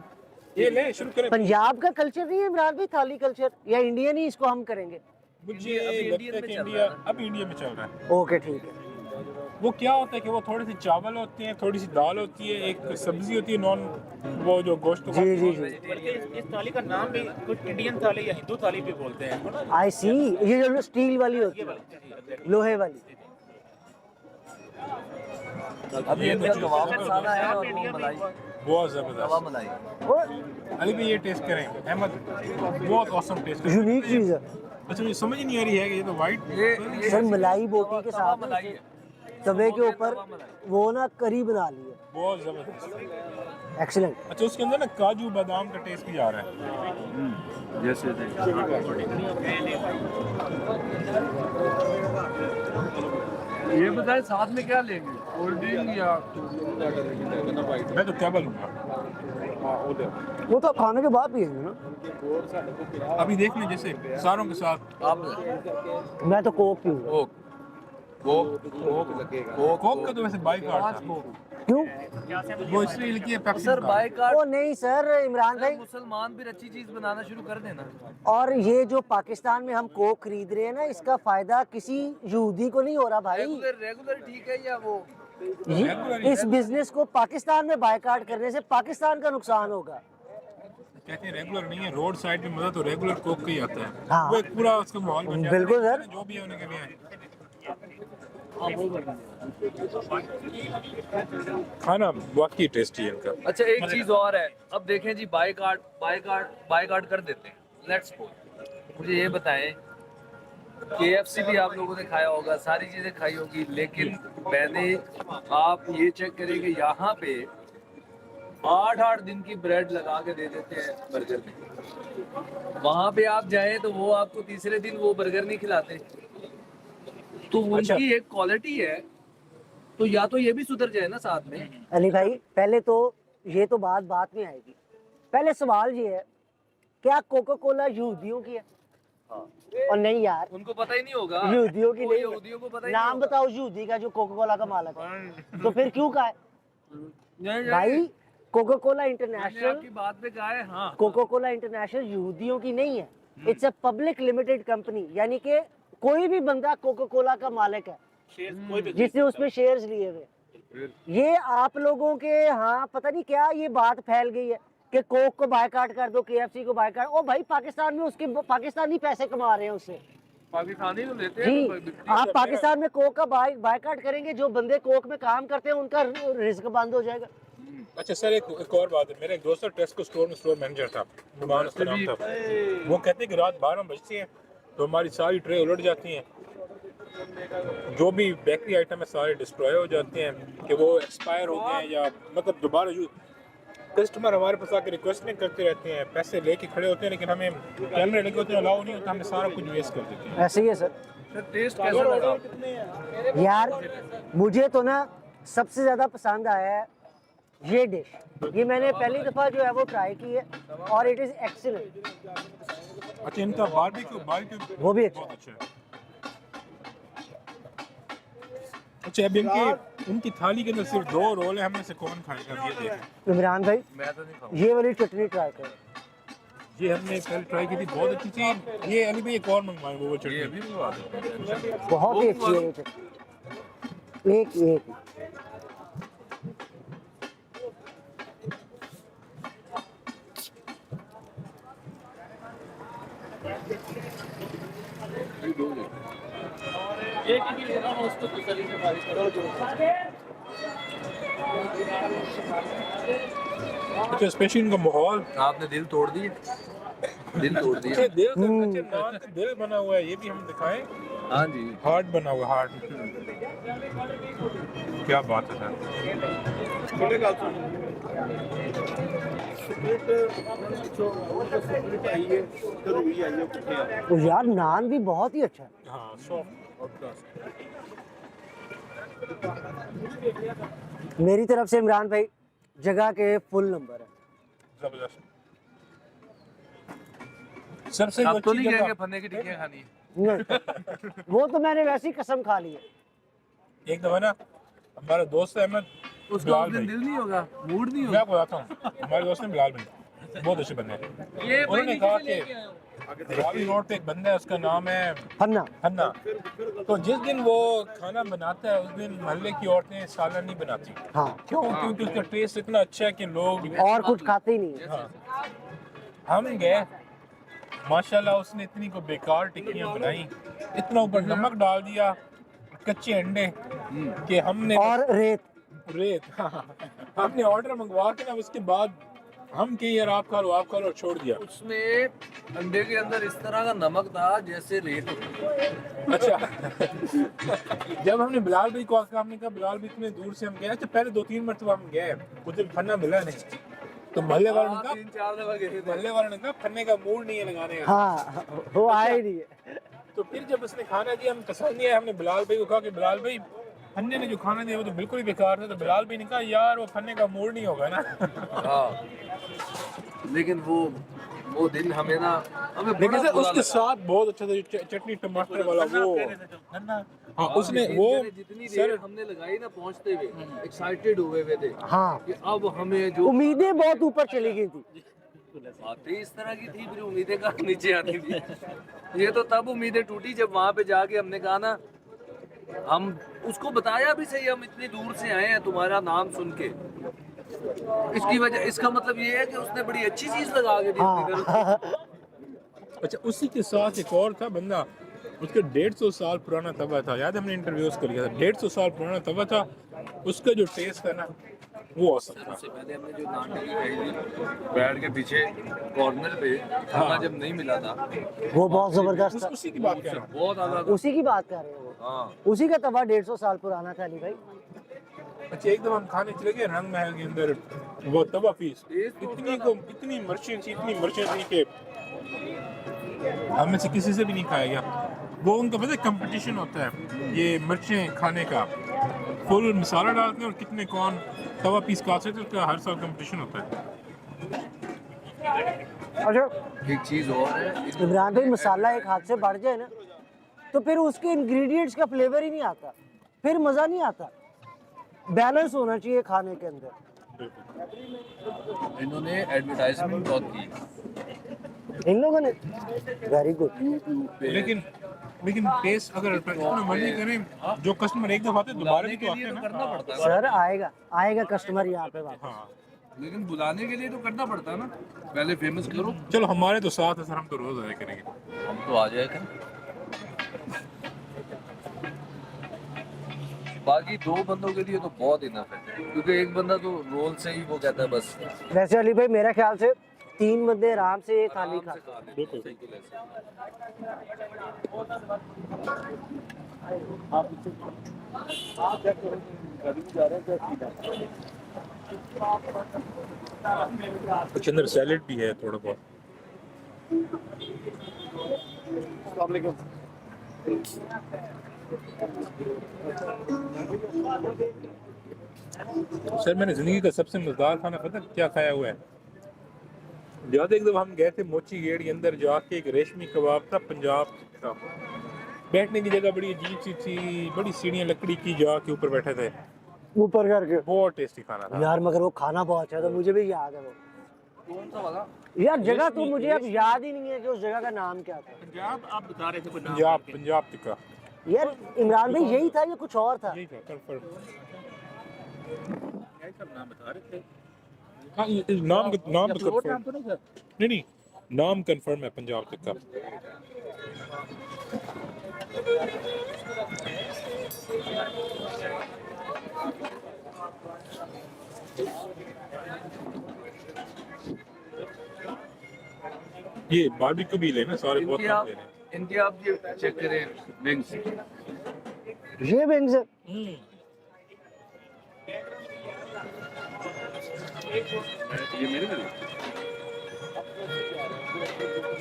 ये ले शुरू करें। हूँ। पंजाब का कल्चर नहीं है इमरान भाई थाली कल्चर, या इंडियन ही इसको हम करेंगे? मुझे अभी लगता इंडियन है में कि चल इंडिया रहा है। अभी इंडिया में चल रहा है। ओके ठीक है। वो क्या होता है कि वो थोड़े से चावल होते हैं, थोड़ी सी दाल होती है, एक सब्जी होती है नॉन, वो जो गोश्त को जी जी जी, बल्कि इस थाली का नाम भी कुछ इंडियन थाली या हिंदू थाली भी बोलते हैं। आई सी। ये जो स्टील वाली होती है, लोहे वाली। अब ये तो कबाब मसाला है और वो मलाई, बहुत तवा जबरदस्त। मलाई। वो अली भाई ये टेस्ट करें, अहमद बहुत औसम टेस्ट है। यूनिक चीज है अच्छा मुझे समझ ही नहीं आ रही है कि ये तो वाइट ये सर, मलाई बोटी के तवा साथ मलाई है। तवे के ऊपर वो ना करी बना ली है, बहुत जबरदस्त। एक्सीलेंट। अच्छा उसके अंदर ना काजू बादाम का टेस्ट भी आ रहा है। जैसे ये बताएं साथ में क्या लेंगे, कोल्ड ड्रिंक या? मैं तो क्या बोलूँगा, वो तो खाने के बाद पिएंगे ना। अभी देख लें जैसे सारों के साथ। आप मैं तो कोक पीऊंगा। कोक का तो वैसे बाई कार्ड था, क्यों? वो इसलिए लिखी है पेप्सी सर का। बाइकाट वो नहीं सर इमरान भाई, मुसलमान भी अच्छी चीज बनाना शुरू कर देना। और ये जो पाकिस्तान में हम कोक खरीद रहे हैं ना, इसका फायदा किसी यहूदी को नहीं हो रहा भाई। रेगुलर ठीक है या वो? इस बिजनेस को पाकिस्तान में बायकाट करने से पाकिस्तान का नुकसान होगा। कहते हैं रेगुलर नहीं है, रोड साइड पे मजा तो रेगुलर कोक का ही आता है। हाँ। वो एक पूरा उसका माहौल बन जाता है। बिल्कुल सर। जो भी है उन्हें के लिए खाना वाकई टेस्टी है इनका। अच्छा एक चीज और है, अब देखें जी बाइकाट कर देते हैं। लेट्स गो, मुझे ये बताएं, KFC भी आप लोगों ने खाया होगा, सारी चीजें खाई होगी, लेकिन मैंने आप ये चेक करें कि यहाँ पे 8-8 दिन की ब्रेड लगा के दे देते हैं बर्गर में। वहां पे आप जाएं तो वो आपको तीसरे दिन वो बर्गर नहीं खिलाते। तो अच्छा। उनकी एक क्वालिटी है, तो या तो ये भी सुधर जाए ना साथ में। अली भाई पहले तो ये तो बात में आएगी। पहले सवाल ये है क्या कोका कोला यहूदियों की है? और नहीं यार, उनको पता ही नहीं होगा, यहूदियों की वो नहीं यहूदियों को पता ही नाम नहीं बताओ यहूदी का जो कोका कोला का मालिक है, तो फिर क्यों कहा है होगा। भाई? कोका कोला मैंने इंटरनेशनल, आपकी बात पे कहा है, हाँ कोका कोला इंटरनेशनल यहूदियों की नहीं है, it's a public limited company, यानी कि कोई भी बंदा कोका कोला का मालिक है शेयर कोई भी जिसने उसमें शेयर्स लिए हुए। ये आप लोगों के हाँ पता नहीं क्या ये बात फैल गई है कि कोक को बायकाट कर दो, केएफसी को बायकाट। ओ भाई, पाकिस्तान में उसके पाकिस्तानी पैसे कमा रहे हैं उससे। पाकिस्तानी तो लेते जी, हैं। आप पाकिस्तान में कोक का बायकाट करेंगे, जो बंदे कोक में काम करते हैं उनका रिस्क बंद हो जाएगा। अच्छा सर, एक और बात है, मेरा एक दोस्त टेस्को स्टोर में स्टोर मैनेजर था, नुमान उसका नाम था। वो कहते हैं कि रात 12 बजती है तो हमारी सारी ट्रे उलट जाती हैं, जो भी बेकरी आइटम है सारे डिस्ट्रॉय हो जाते हैं कि वो एक्सपायर हो गए हैं, या मतलब दोबारा यूज। कस्टमर हमारे पास आकर रिक्वेस्ट नहीं करते रहते हैं, पैसे लेके खड़े होते हैं, लेकिन हमें कैमरे लगे होते हैं, अलाउ नहीं होता, हमें सारा कुछ वेस्ट कर देते हैं। ऐसे ही है सर। टेस्ट कैसा लगा? यार मुझे तो ना सबसे ज्यादा पसंद आया है ये डिश, ये मैंने पहली दफा जो है वो ट्राई की है और इट इज एक्सीलेंट। अच्छा, इनका बारबेक्यू वो भी अच्छा बहुत अच्छा है। अच्छा, अब इनकी थाली के अंदर सिर्फ 2 रोल है, हमने से कौन खाएगा ये देखें। इमरान भाई, मैं तो नहीं खाऊंगा। ये वाली चटनी ट्राई करो। ये हमने कल ट्राई की थी, बहुत अच्छी थी। ये अली भाई एक और मंगवाए वो ये चटनी। अभी मंगवा दो। बहुत ही अच्छी है ये चटनी, एक एक ही लेना हो उसको तसल्ली से बारिश करो। अच्छा, स्पेशली इनका माहौल। आपने दिल तोड़ दिए, दिल तोड़ अच्छा, दिए। दिल का अच्छा नान का दिल बना हुआ है, ये भी हम दिखाएं। हाँ जी, हार्ट बना हुआ, हार्ट। क्या बात है तो यार नान भी बहुत ही अच्छा है। हाँ, सॉफ्ट और प्लस। मेरी तरफ से इमरान भाई जगह के फुल नंबर है। जबरदस्त। सबसे आप तो अच्छी नहीं जगह कहेंगे फन्ने की टिक्कियाँ खानी है? नहीं, वो तो मैंने वैसी कसम खा ली है। एक दफा ना हमारा दोस्त है अहमद, उसका बिलाल उस दिन भाई, दिल नहीं होगा, मूड नहीं मैं होगा। बताता हूँ, हमारे दोस्त ने बिलाल भाई बहुत अच्छे बंदे हैं। ये उन्होंने कहा कि रावी रोड पे एक बंदा है, उसका नाम है फन्ना। हन्ना। तो जिस दिन वो खाना बनाता है उस दिन मोहल्ले की औरतें सालन नहीं बनाती। हाँ, क्यों? क्योंकि उसका टेस्ट इतना अच्छा है कि लोग। और कुछ खाते ही नहीं है। हाँ। हम गए, माशाल्लाह उसने इतनी को बेकार टिक्कियां बनाई, इतना ऊपर नमक डाल दिया, कच्चे अंडे कि हमने और रेत। हाँ। हमने ऑर्डर मंगवा के ना उसके बाद हम कि यार आप खा लो और छोड़ दिया। उसमें अंडे के अंदर इस तरह का नमक था जैसे रेत। अच्छा। जब हमने बिलाल भाई को आकर हमने कहा बिलाल भाई इतने दूर से हम गए, अच्छा पहले 2-3 मरतबा हम गए, उस दिन फन्ना मिला नहीं, तो मोहल्ले वालों ने कहा 3-4 दफा गए थे। मोहल्ले वालों ने कहा फन्ने का मूड नहीं है लगाने का। हाँ, वो आया ही नहीं है। तो फिर जब उसने खाना दिया हम पसंद नहीं आया, हमने बिलाल भाई को कहा कि बिलाल भाई फन्ने ने जो खाना दिया वो तो बिल्कुल ही बेकार था। तो बिलाल भाई ने कहा यार वो फन्ने का मूड नहीं होगा ना। हाँ, लेकिन वो दिन हमें ना हमें लेकिन बड़ा सर बुरा उसके लगा। साथ बहुत अच्छा था, जो चटनी टमाटर वाला वो। हाँ, उसने लेकिन वो मैंने जितनी देर सर हमने लगाई ना पहुंचते हुए, एक्साइटेड हुए थे हाँ, कि अब हमें जो उम्मीदें बहुत ऊपर चली गई थी। बातें इस तरह की थी, फिर उम्मीदें कहाँ नीचे आती थी। ये तो तब उम्मीदें टूटी जब वहां पे जाके हमने कहा ना, हम उसको बताया भी सही, हम इतनी दूर से आए हैं तुम्हारा नाम सुन के। इसकी वजह, इसका मतलब ये है कि उसने बड़ी अच्छी चीज लगा के दी अपने घर। हाँ, अच्छा, उसी के साथ एक और था बंदा, उसका 150 साल पुराना तवा था, याद है हमने इंटरव्यूज कर लिया था, 150 साल पुराना तवा था, उसका जो टेस्ट है ना वो औसम था। उससे पहले हमने जो नान टिक्की खाई थी बैठ के पीछे कॉर्नर पे, खाना जब नहीं मिला था, वो बहुत जबरदस्त था। उसी की बात कर रहा हूँ। बहुत आला था। उसी की बात कर रहे हो। हाँ, उसी का तवा 150 साल पुराना था अली भाई। अच्छा, एक दफा हम खाने चले गए रंग महल के अंदर, वो तवा पीस इतनी मिर्चें थी कि हम में से किसी से भी नहीं खाया गया। वो उनका पता है कंपटीशन होता है ये मिर्चें खाने का, फुल मसाला डालते हैं और कितने कौन तवा पीस खा सकते हैं, उसका हर साल कंपटीशन होता है। अच्छा एक चीज़ और है, इमरान भाई, मसाला एक हाथ से बढ़ जाए ना तो फिर उसके इंग्रेडिएंट्स का फ्लेवर ही नहीं आता, फिर मज़ा नहीं आता। बैलेंस होना चाहिए खाने के अंदर। इन्होंने एडवर्टाइजमेंट बहुत की इन लोगों ने वेरी गुड। यूट्यूब पे। लेकिन टेस्ट अगर इतना मर्जी करें, जो कस्टमर एक दफा आते हैं दोबारा भी तो आते हैं ना। करना पड़ता है सर आएगा कस्टमर यहाँ पे वापस। हाँ लेकिन बुलाने के लिए तो करना पड़ता है ना, पहले फेमस करो। चलो, हमारे तो साथ है सर, हम तो रोज आया करेंगे। हम तो आ जाएगा। बाकी 2 बंदों के लिए तो बहुत इनफ है, क्योंकि एक बंदा तो रोल से ही वो कहता है बस वैसे अली भाई मेरा ख्याल से 3 बंदे आराम से एक थाली खा। बिल्कुल। कुछ अंदर सैलेड भी है थोड़ा बहुत। सर मैंने जिंदगी का सबसे मजेदार खाना पता क्या खाया हुआ है? याद है एक दफा हम गए थे मोची गेट के अंदर, जाके एक रेशमी कबाब था पंजाब का, बैठने की जगह बड़ी अजीब सी थी, बड़ी सीढ़ियाँ लकड़ी की, जाके ऊपर बैठे थे, ऊपर करके। बहुत टेस्टी खाना था यार मगर वो खाना बहुत अच्छा था, मुझे भी याद है वो। कौन सा वाला? यार जगह तो मुझे अब याद ही नहीं है कि उस जगह का नाम क्या था। पंजाब आप बता रहे थे कोई नाम पंजाब करके। पंजाब टिक्का। यार इमरान भाई यही था या कुछ और था? यही था confirm। क्या सब नाम बता रहे थे? हाँ, ये नाम तो या प्लॉट confirm। नाम तो नहीं सर? नहीं, नाम कंफर्म है पंजाब टिक्का। ये बारबेक्यू भी लेना सारे, बहुत कम ले रहे हैं। इनके आप ये चेक करें विंग्स। ये विंग्स है। ये मेरे लिए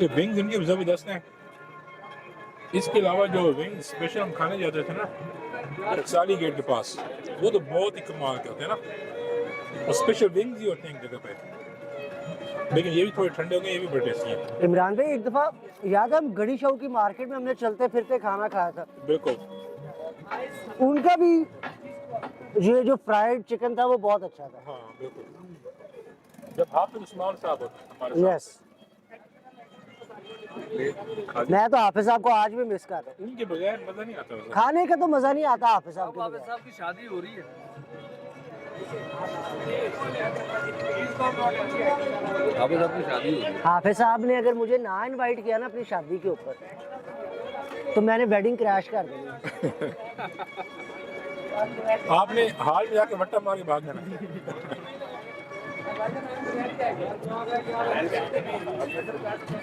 ये विंग्स इनके जबरदस्त हैं। इसके अलावा जो विंग स्पेशल हम खाने जाते थे ना टकसाली गेट के पास, वो तो बहुत ही कमाल के होते हैं ना, और स्पेशल विंग्स ही होते हैं एक जगह पे। लेकिन ये भी थोड़े ठंडे हो गए, ये भी बड़े टेस्टी हैं। इमरान भाई एक दफा याद है हम गड़ी शाह की मार्केट में हमने चलते फिरते खाना खाया था, बिल्कुल। उनका भी ये जो फ्राइड चिकन था वो बहुत अच्छा था। हाँ बिल्कुल। जब हाफिज उस्मान साहब होते हैं हमारे साथ, यस, मैं तो हाफिज साहब को आज भी मिस कर रहा हूँ। उनके बगैर मजा नहीं आता वैसे। खाने का तो मजा नहीं आता हाफिज साहब के हाफिज बगैर। साहब की शादी हो रही है। हाफिज साहब की शादी हो रही है। हाफिज साहब ने अगर मुझे ना इनवाइट किया ना अपनी शादी के ऊपर, तो मैंने वेडिंग क्रैश कर दी। आपने हाल में जाके वट्टा मार के भाग जाना।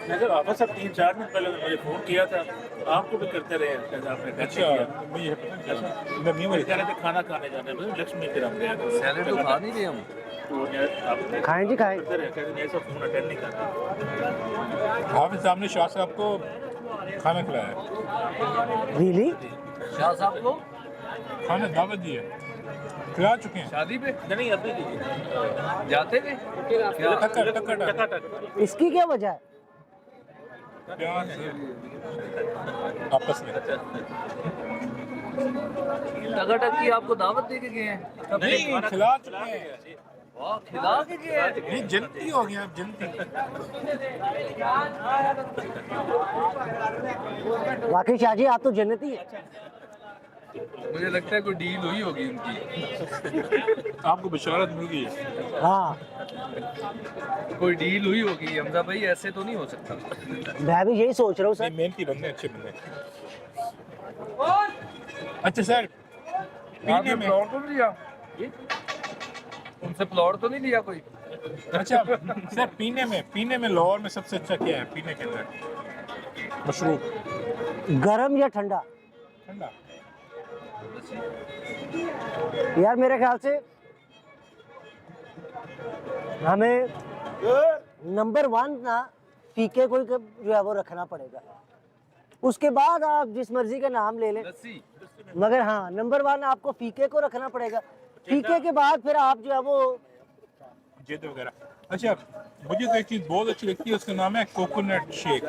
सर वापस अब 3-4 दिन पहले मुझे फोन किया था, आपको भी करते रहे हैं आपने। अच्छा, मुझे पता नहीं। मैं नहीं कह रहे थे खाना खाने जाने में लक्ष्मी के हम गए थे। सैलेड तो खा नहीं रहे हम। तो आपने खाएं जी खाएं। करते रहे, कहते नहीं ऐसा फोन अटेंड नहीं करना। हाफिज साहब ने शाह साहब को खाना खिलाया, रियली? शाह साहब को खाना दावत दी है, खिला चुके हैं। शादी पे नहीं अभी नहीं जाते थे क्या? टक्कर टक्कर टकाटक। इसकी क्या वजह है? प्यार से आपस में। टकाटक की आपको दावत दे के गए हैं? नहीं, खिला चुके हैं। वाह, खिला के गए हैं। नहीं, जनती हो गया, अब जनती। वाकई शाह जी आप तो जन्नती हैं। मुझे लगता है कोई डील हुई होगी उनकी। आपको बशारत मिल गई है। हाँ, कोई डील हुई होगी। हमजा भाई ऐसे तो नहीं हो सकता। मैं भी यही सोच रहा हूँ नहीं, सर। मेहनती बंदे, अच्छे बंदे। अच्छा सर, पीने में प्लॉट तो नहीं लिया? उनसे प्लॉट तो नहीं लिया कोई? अच्छा सर, पीने में लाहौर में सबसे अच्छा क्या है पीने के अंदर? मशरूब, गरम या ठंडा? ठंडा। यार मेरे ख्याल से हमें नंबर 1 ना फीके कोई जो है वो रखना पड़ेगा, उसके बाद आप जिस मर्जी का नाम ले लें, लस्सी। मगर हाँ नंबर 1 आपको फीके को रखना पड़ेगा। फीके के बाद फिर आप जो है वो जिद वगैरह। अच्छा, मुझे तो एक चीज़ बहुत अच्छी लगती है, उसका नाम है कोकोनट शेक।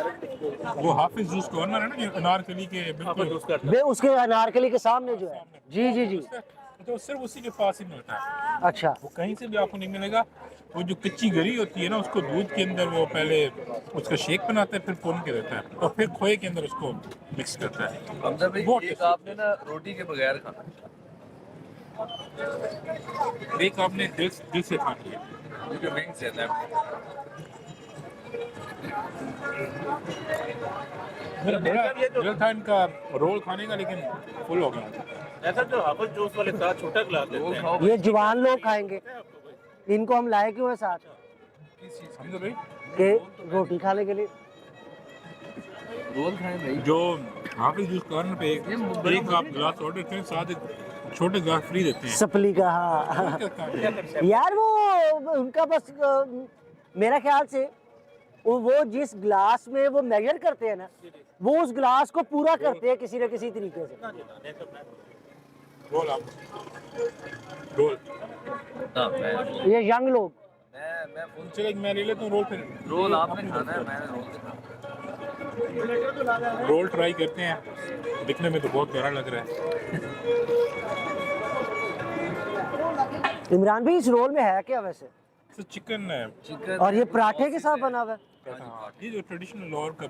वो हाफिज जूस कॉर्नर है ना, जो अनारकली के बिल्कुल वे उसके अनारकली के सामने जो है, जी जी जी, तो सिर्फ उसी के पास ही मिलता है, अच्छा वो कहीं से भी आपको नहीं मिलेगा। वो जो कच्ची गरी होती है ना, उसको दूध के अंदर वो पहले उसका शेक बनाता है, फिर भून के देता है और फिर खोए के अंदर उसको मिक्स करता है। हमजा भाई बहुत एक आपने ना रोटी के बगैर खाना, एक आपने दिल से खानी है। क्योंकि विंग्स है ना। मेरा बड़ा दिल था इनका रोल खाने का, लेकिन फुल हो गया। ऐसा जो हाफिज जूस वाले साथ छोटा गिलास रोल लेते हैं। खाओ ये जवान लोग खाएंगे, इनको हम लाए क्यों है साथ किस चीज हमजा भाई के रोटी खाने के लिए। रोल खाएं भाई। जो हाफिज जूस कॉर्नर पे एक आप गिलास ऑर्डर करें, साथ एक छोटे गिलास फ्री देते हैं। सपली का, हाँ यार वो उनका बस मेरा ख्याल से वो जिस ग्लास में वो मेजर करते हैं ना, वो उस ग्लास को पूरा करते हैं किसी न किसी तरीके से। रोल आप रोल ना मैं ये यंग लोग, मैं फुल चलो मैं ले लेता हूँ रोल, फिर रोल आपने खाना है, मैंने रोल नहीं खाना। रोल ट्राई करते हैं। दिखने में तो बहुत प्यारा लग रहा है। इमरान भाई इस रोल में है क्या वैसे? तो चिकन है, चिकन और ये पराठे के साथ बना हुआ है? हाँ, ये जो ट्रेडिशनल लाहौर का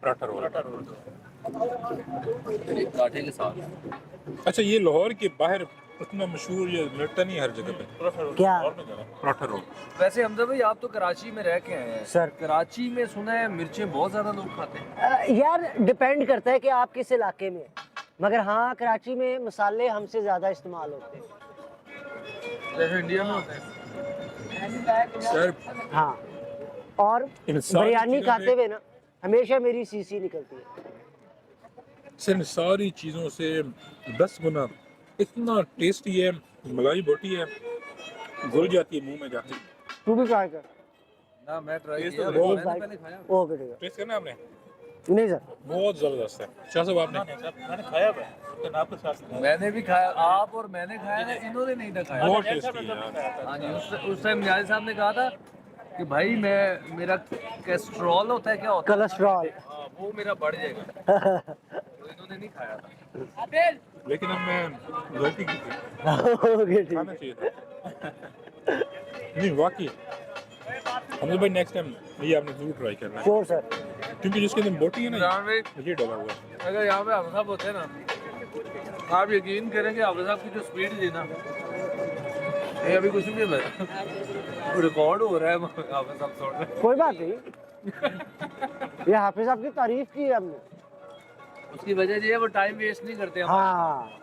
पराठा रोल है। पराठे के साथ। अच्छा, ये लाहौर के बाहर उतना मशहूर ये मिलता नहीं हर जगह पे क्या पराठा रोल। वैसे हमजा भाई आप तो कराची में रह के आए हैं सर। कराची में सुना है मिर्चें बहुत ज्यादा लोग खाते हैं। यार डिपेंड करता है कि आप किस इलाके में हैं। मगर हाँ, कराची में मसाले हमसे ज़्यादा इस्तेमाल होते हैं। जैसे इंडिया में होते हैं। सर हाँ, और इन सारी बिरयानी चीज़ों खाते में- हुए ना हमेशा मेरी सीसी निकलती है। सर इन सारी चीज़ों से 10 गुना इतना टेस्टी है। मलाई बोटी है, घुल जाती है मुंह में जाती है। तू भी ट्राई कर। ना मैं ट्राई टेस्ट किया, तो बहुत मैंने पहले खाया। ओके ठीक टेस्ट करना आपने? है। नहीं सर, बहुत ज़बरदस्त है। शाह साहब आपने? मैंने खाया हुआ है, लेकिन आपके साथ मैंने भी खाया, आप और मैंने खाया ना, इन्होंने नहीं था खाया। बहुत टेस्टी है यार। हाँ जी, उस टाइम नियाज़ साहब ने कहा था कि भाई मेरा कोलेस्ट्रॉल होता है क्या होता है, कोलेस्ट्रॉल। हाँ, वो मेरा बढ़ जाएगा। तो इन्होंने नहीं खाया था। लेकिन अब मैं गलती की थी, ओके ठीक खाना है। चाहिए था। नहीं वाकई हमने भाई नेक्स्ट टाइम ये आपने जरूर ट्राई करना है, श्योर सर। क्योंकि जिसके अंदर बोटी है ना, इमरान भाई ये डला हुआ है। अगर यहाँ पे हाफिज साहब होते हैं ना, आप यकीन करेंगे हाफिज साहब की जो स्पीड थी ना, ये अभी कुछ नहीं है, रिकॉर्ड हो रहा है हाफिज साहब सुन रहे हैं। कोई बात नहीं, ये हाफिज साहब की तारीफ की है हमने। उसकी वजह ये है वो टाइम वेस्ट नहीं करते हम। हाँ,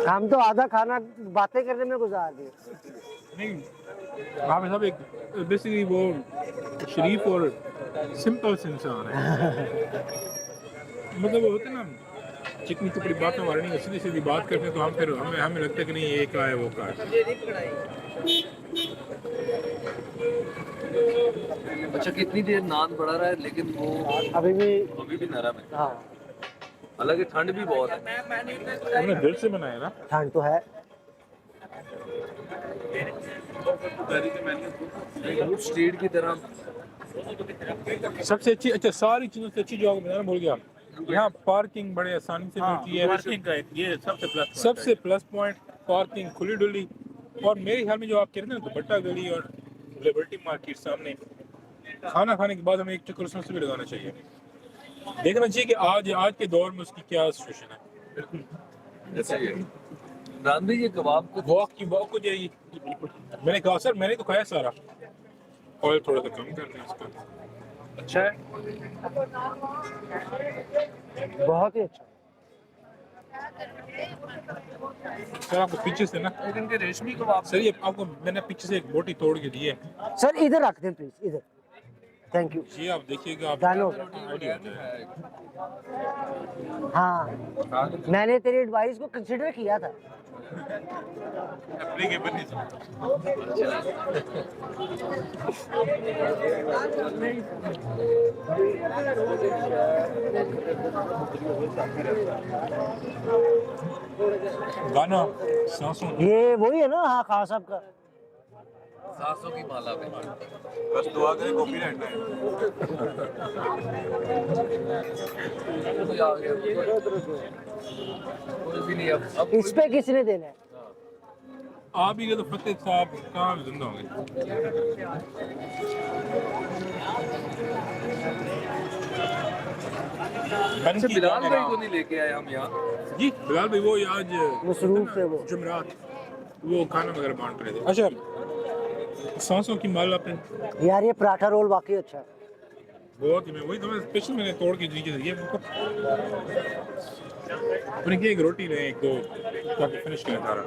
हम तो आधा खाना बातें करने में गुजार दिए। नहीं हाफिज साहब एक बेसिकली वो शरीफ और सिंपल से इंसान है। मतलब वो होते हैं ना चिकनी चुपड़ी बातें वाले नहीं, सीधी सीधी बात करते हैं, तो हम फिर हमें लगता है कि नहीं ये का है वो का है। अच्छा, कितनी देर नान बढ़ा रहा है, लेकिन वो अभी अभी भी नरम है, हाँ, हालांकि ठंड भी बहुत है। हमने दिल से बनाया ना। ठंड तो है। फूड स्ट्रीट की तरह। सबसे अच्छी, अच्छा सारी चीज़ों से अच्छी जो आपको बताना भूल गया, यहाँ पार्किंग बड़े आसानी से मिलती है। पार्किंग का ये सबसे प्लस पॉइंट पार्किंग खुली डुली। और मेरे ख्याल में जो आप कह रहे थे ना दुपट्टा गली और लिबर्टी मार्केट सामने, खाना खाने के बाद हमें एक चक्कर उसमें से भी लगाना चाहिए। देखना चाहिए कि आज के दौर में उसकी क्या सिचुएशन है। जैसे ये रांधी ये कबाब को वॉक हो जाएगी। मैंने कहा सर मैंने तो खाया सारा, ऑयल थोड़ा सा कम कर दें इसका। अच्छा है। बहुत ही अच्छा। सर आपको पीछे से ना, लेकिन के रेशमी कबाब सर ये आपको मैंने पीछे से एक बोटी तोड़ के दी है, सर इधर रख दें प्लीज, इधर। Thank you. ये आप देखिएगा, आप डन हो। आइडिया होता है। हाँ, मैंने तेरी एडवाइस को कंसिडर किया था। Applicable नहीं था। गाना सांसों ये वही है ना, हाँ खान साहब का। सांसों की माला में। बस दुआ करें कॉपीराइट ना कोई आ गया, कोई भी नहीं। अब इस पे किसने देना है? आप ही तो फतेह साहब कहाँ जिंदा होंगे। अच्छा, बिलाल भाई को नहीं लेके आए हम यहाँ। जी बिलाल भाई वो आज मसरूफ है वो। जुमरात वो खाना वगैरह बांट रहे थे। अच्छा सांसों की माला पे यार ये पराठा रोल वाकई अच्छा है। बहुत ही मैं वही तो मैं स्पेशल मैंने तोड़ के दी ये अपने की एक रोटी ले एक दो ताकि फिनिश करें सारा।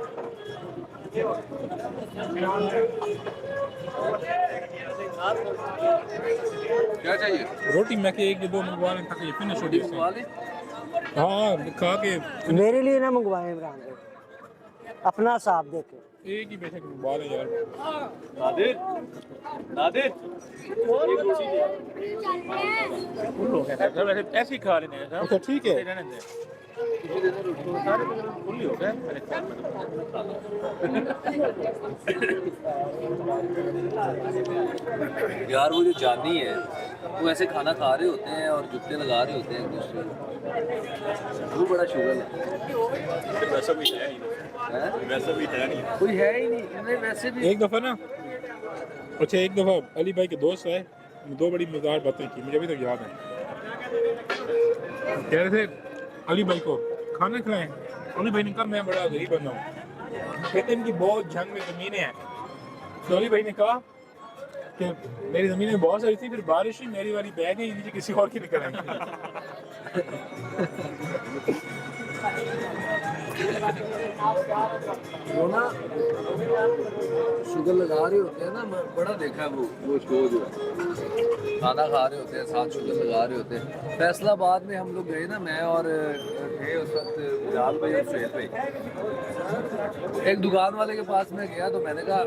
क्या चाहिए? रोटी मैं के एक या दो मंगवा लें ताकि ये फिनिश हो जाए। मंगवा ले। हाँ खा के मेरे लिए ना मंगवाए इमरान भाई, अपना साफ देखे। एक ही बेशक मंगवा लें यार। नादिर नादिर फुल हो गया सर, वैसे ऐसे ही खा लेने हैं सर। अच्छा ठीक है। रहने दें। सारे फुल ही हो गए मेरे ख्याल में। यार वो जो जानी है वो ऐसे खाना खा रहे होते हैं और जुत्ते लगा रहे होते हैं एक दूसरे को। वो बड़ा शुगर है। वैसा भी है नहीं, हैं? वैसा भी है नहीं। कोई है ही नहीं इन्हें वैसे भी। एक दफ़ा ना अच्छा एक दफ़ा अली भाई के दोस्त आए, दो बड़ी मज़ेदार बातें की मुझे अभी तक याद है। कह रहे थे अली भाई को खाना खिलाएं। अली भाई ने कहा मैं बड़ा गरीब बंदा हूँ, कहते इनकी बहुत जंग में ज़मीनें हैं। तो अली भाई ने कहा कि मेरी ज़मीनें बहुत सारी थी, फिर बारिश हुई मेरी वाली बह गई, नीचे किसी और की निकल आई। वो ना शुगर लगा रहे होते हैं ना, मैं बड़ा देखा है वो शो जो है खाना खा रहे होते हैं साथ शुगर लगा रहे होते हैं। फैसलाबाद में हम लोग गए ना, मैं और थे उस वक्त बिलाल भाई और सुहेल भाई। एक दुकान वाले के पास में गया तो मैंने कहा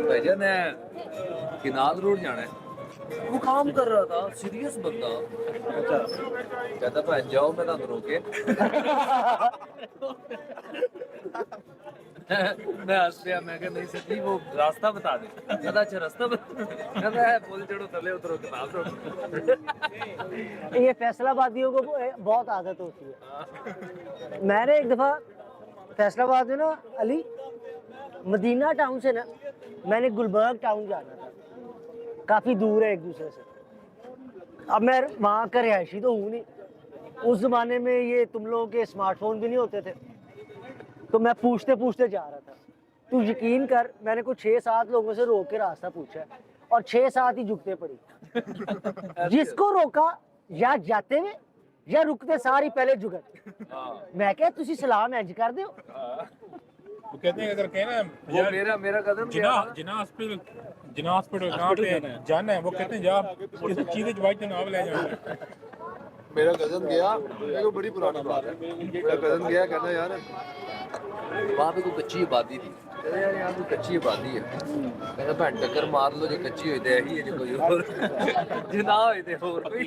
भाईजान है किनाल रोड जाना है। वो काम कर रहा था सीरियस बंदा। कहता भाई जाओ मैं तुम रोके। मैं हंस गया, मैं कहा नहीं सच्ची वो रास्ता बता दे। कहता अच्छा रास्ता कहता है पुल चढ़ो थले उतरो किनाल रोड। ये फैसलाबादियों को बहुत आदत होती है। मैंने एक दफ़ा फैसलाबाद में ना अली मदीना टाउन से ना मैंने गुलबर्ग टाउन जाना था, काफ़ी दूर है एक दूसरे से। अब मैं वहाँ का रिहायशी तो हूँ नहीं, उस ज़माने में ये तुम लोगों के स्मार्टफोन भी नहीं होते थे, तो मैं पूछते पूछते जा रहा था। तू यकीन कर मैंने कुछ 6-7 लोगों से रोक के रास्ता पूछा और 6-7 ही झुकते पड़ी। जिसको रोका या जाते हुए या रुकते सारी पहले झुकत। मैं क्या तुसी सलाम इंज कर दो। वो कहते हैं अगर कहना वो मेरा कदम जिना हॉस्पिटल कहाँ पे जाना है, वो कहते हैं जा किसी चीज़ जवाब नाम ले जाना है। मेरा कजन गया, देखो बड़ी पुरानी बात है। मेरा कजन गया, कहना यार वहाँ पे कोई कच्ची आबादी थी। कहते यार यहाँ कोई कच्ची आबादी है। कहता भैन टक्कर मार लो जो कच्ची हुई थे यही है जो कोई और जो ना हुई थे और कोई।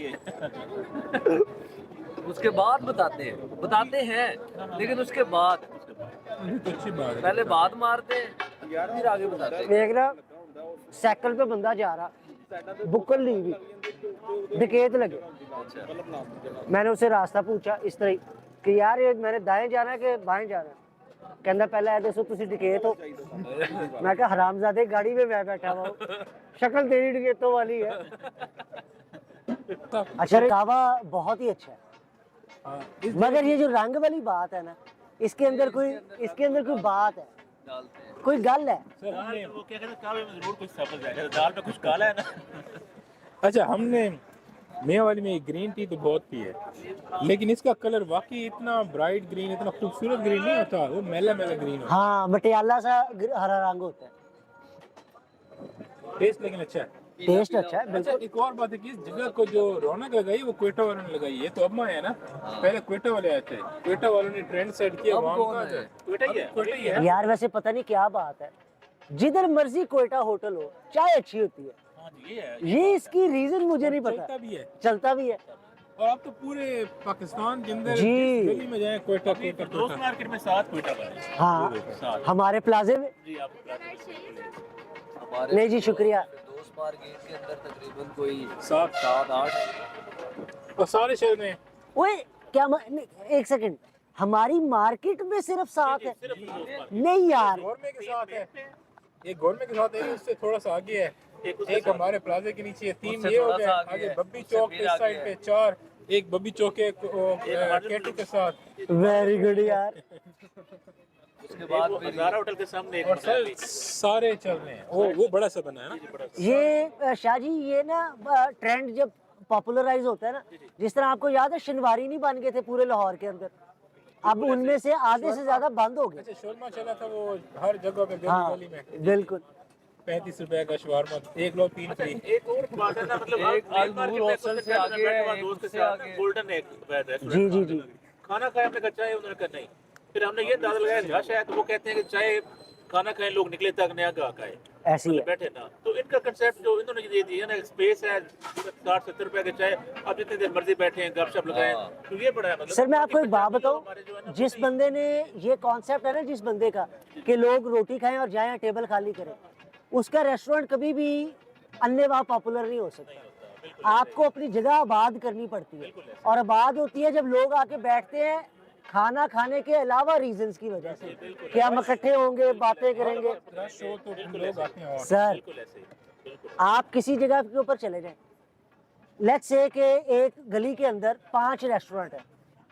उसके बाद बताते हैं लेकिन उसके बाद अच्छी बात है। पहले बात मारते हैं फिर आगे बताते हैं। देख ना साइकिल पे बंदा जा रहा, बुक्कल ली हुई, डकैत लगे। मैंने उसे रास्ता पूछा इस तरह कि यार ये मैंने दाएं जाना है कि बाएं जाना है। कहना पहले दसो तुसी डकैत हो। मैं कहा हरामजादे गाड़ी में मैं बैठा हुआ हूँ, शक्ल तेरी डकैतों वाली है। अच्छा कावा बहुत ही अच्छा है, मगर ये जो रंग वाली बात है ना इसके अंदर कोई बात है, कोई गल है। सर हमने वो क्या कहते हैं काले में जरूर कुछ सब्ज है, दाल पे कुछ काला है ना। अच्छा हमने मियाँ वाली में ग्रीन टी तो बहुत पी है, लेकिन इसका कलर वाकई इतना ब्राइट ग्रीन, इतना खूबसूरत ग्रीन नहीं होता, वो मैला मैला ग्रीन होता हाँ मटियाला सा हरा रंग होता है। है। टेस्ट लेकिन अच्छा है। टेस्ट अच्छा है अच्छा बिल्कुल। एक और बात है कि इस जगह को जो रौनक लगाई वो क्वेटा वालों ने लगाई है, तो अब है ना पहले क्वेटा वाले आए थे, क्वेटा वालों ने ट्रेंड सेट किया। अब वहाँ कौन का है? क्वेटा ही है। यार वैसे पता नहीं क्या बात है, जिधर मर्जी कोयटा होटल हो चाय अच्छी होती है। हाँ जी ये है। ये इसकी रीजन मुझे नहीं चलता पता, भी है। चलता भी है। और अब तो पूरे पाकिस्तान के अंदर जी। जिस गली में जाए क्वेटा क्वेटा दोस्त क्वेटा। मार्केट में 7 क्वेटा बने। हाँ साथ हमारे प्लाजे में जी आप हमारे नहीं जी, शुक्रिया। दोस्त मार्केट के अंदर तकरीबन कोई सात 7-8 और सारे शहर में ओए क्या नहीं, एक सेकंड, हमारी मार्केट में सिर्फ 7 है? नहीं यार, गवर्नमेंट के साथ है, एक गवर्नमेंट के साथ है, उससे थोड़ा सा आगे है, एक हमारे प्लाजे के नीचे है, 3 उससे ये हो थोड़ा गए, सा आगे आगे है, बब्बी उससे चौक फिर इस आगे साइड है। पे 4, एक बब्बी चौक है केटू के साथ। वेरी गुड यार। उसके बाद फिर हजारा होटल के सामने एक और होटल है सर सारे चल रहे हैं, वो बड़ा सा बना है ना। ये शाहजी, ये ना ट्रेंड जब पॉपुलराइज होता है ना, जिस तरह आपको याद है शनिवारी नहीं बन गए थे पूरे लाहौर के अंदर, अब उनमें से आधे से ज्यादा बंद हो गए। अच्छा शोरमा चला था वो हर जगह पे, गली हाँ गली में बिल्कुल। 35 रुपए का शवारमा, 1 लो 3 फ्री। एक और बात है ना, मतलब एक मेन मार्केट अल-नूर में हॉस्टल कुछ से आगे है, बैठे एक दोस्त के उससे साथ आगे। गोल्डन है एक जी जी जी। खाना खाया, हमने कहा चाय, उन्होंने कहा नहीं। फिर हमने ये अंदाजा लगाया रश है, तो वो कहते हैं कि चाय खाना खाएं लोग निकले तक नया ग्राहक आए, ऐसी है। बैठे ना। तो इनका कंसेप्ट जो इन्होंने ये दिया ना, स्पेस है 60-70 रुपए के चाय, आप जितनी देर मर्जी बैठे हैं गपशप लगाएं, तो ये बड़ा है मतलब। सर मैं आपको एक बात हमारे जो है बताऊं, ना, जिस बंदे ने ये कॉन्सेप्ट है ना, जिस बंदे का कि लोग रोटी खाएं और जाएं टेबल खाली करें, उसका रेस्टोरेंट कभी भी अन्यथा पॉपुलर नहीं हो सकता। आपको अपनी जगह आबाद करनी पड़ती है, और आबाद होती है जब लोग आके बैठते हैं खाना खाने के अलावा रीजंस की वजह से, कि हम इकट्ठे होंगे, बातें करेंगे। रश हो तो लोग आते हैं। और सर बिल्कुल ऐसे ही, बिल्कुल। आप किसी जगह के ऊपर चले जाएं, लेट्स से कि एक गली के अंदर 5 रेस्टोरेंट है,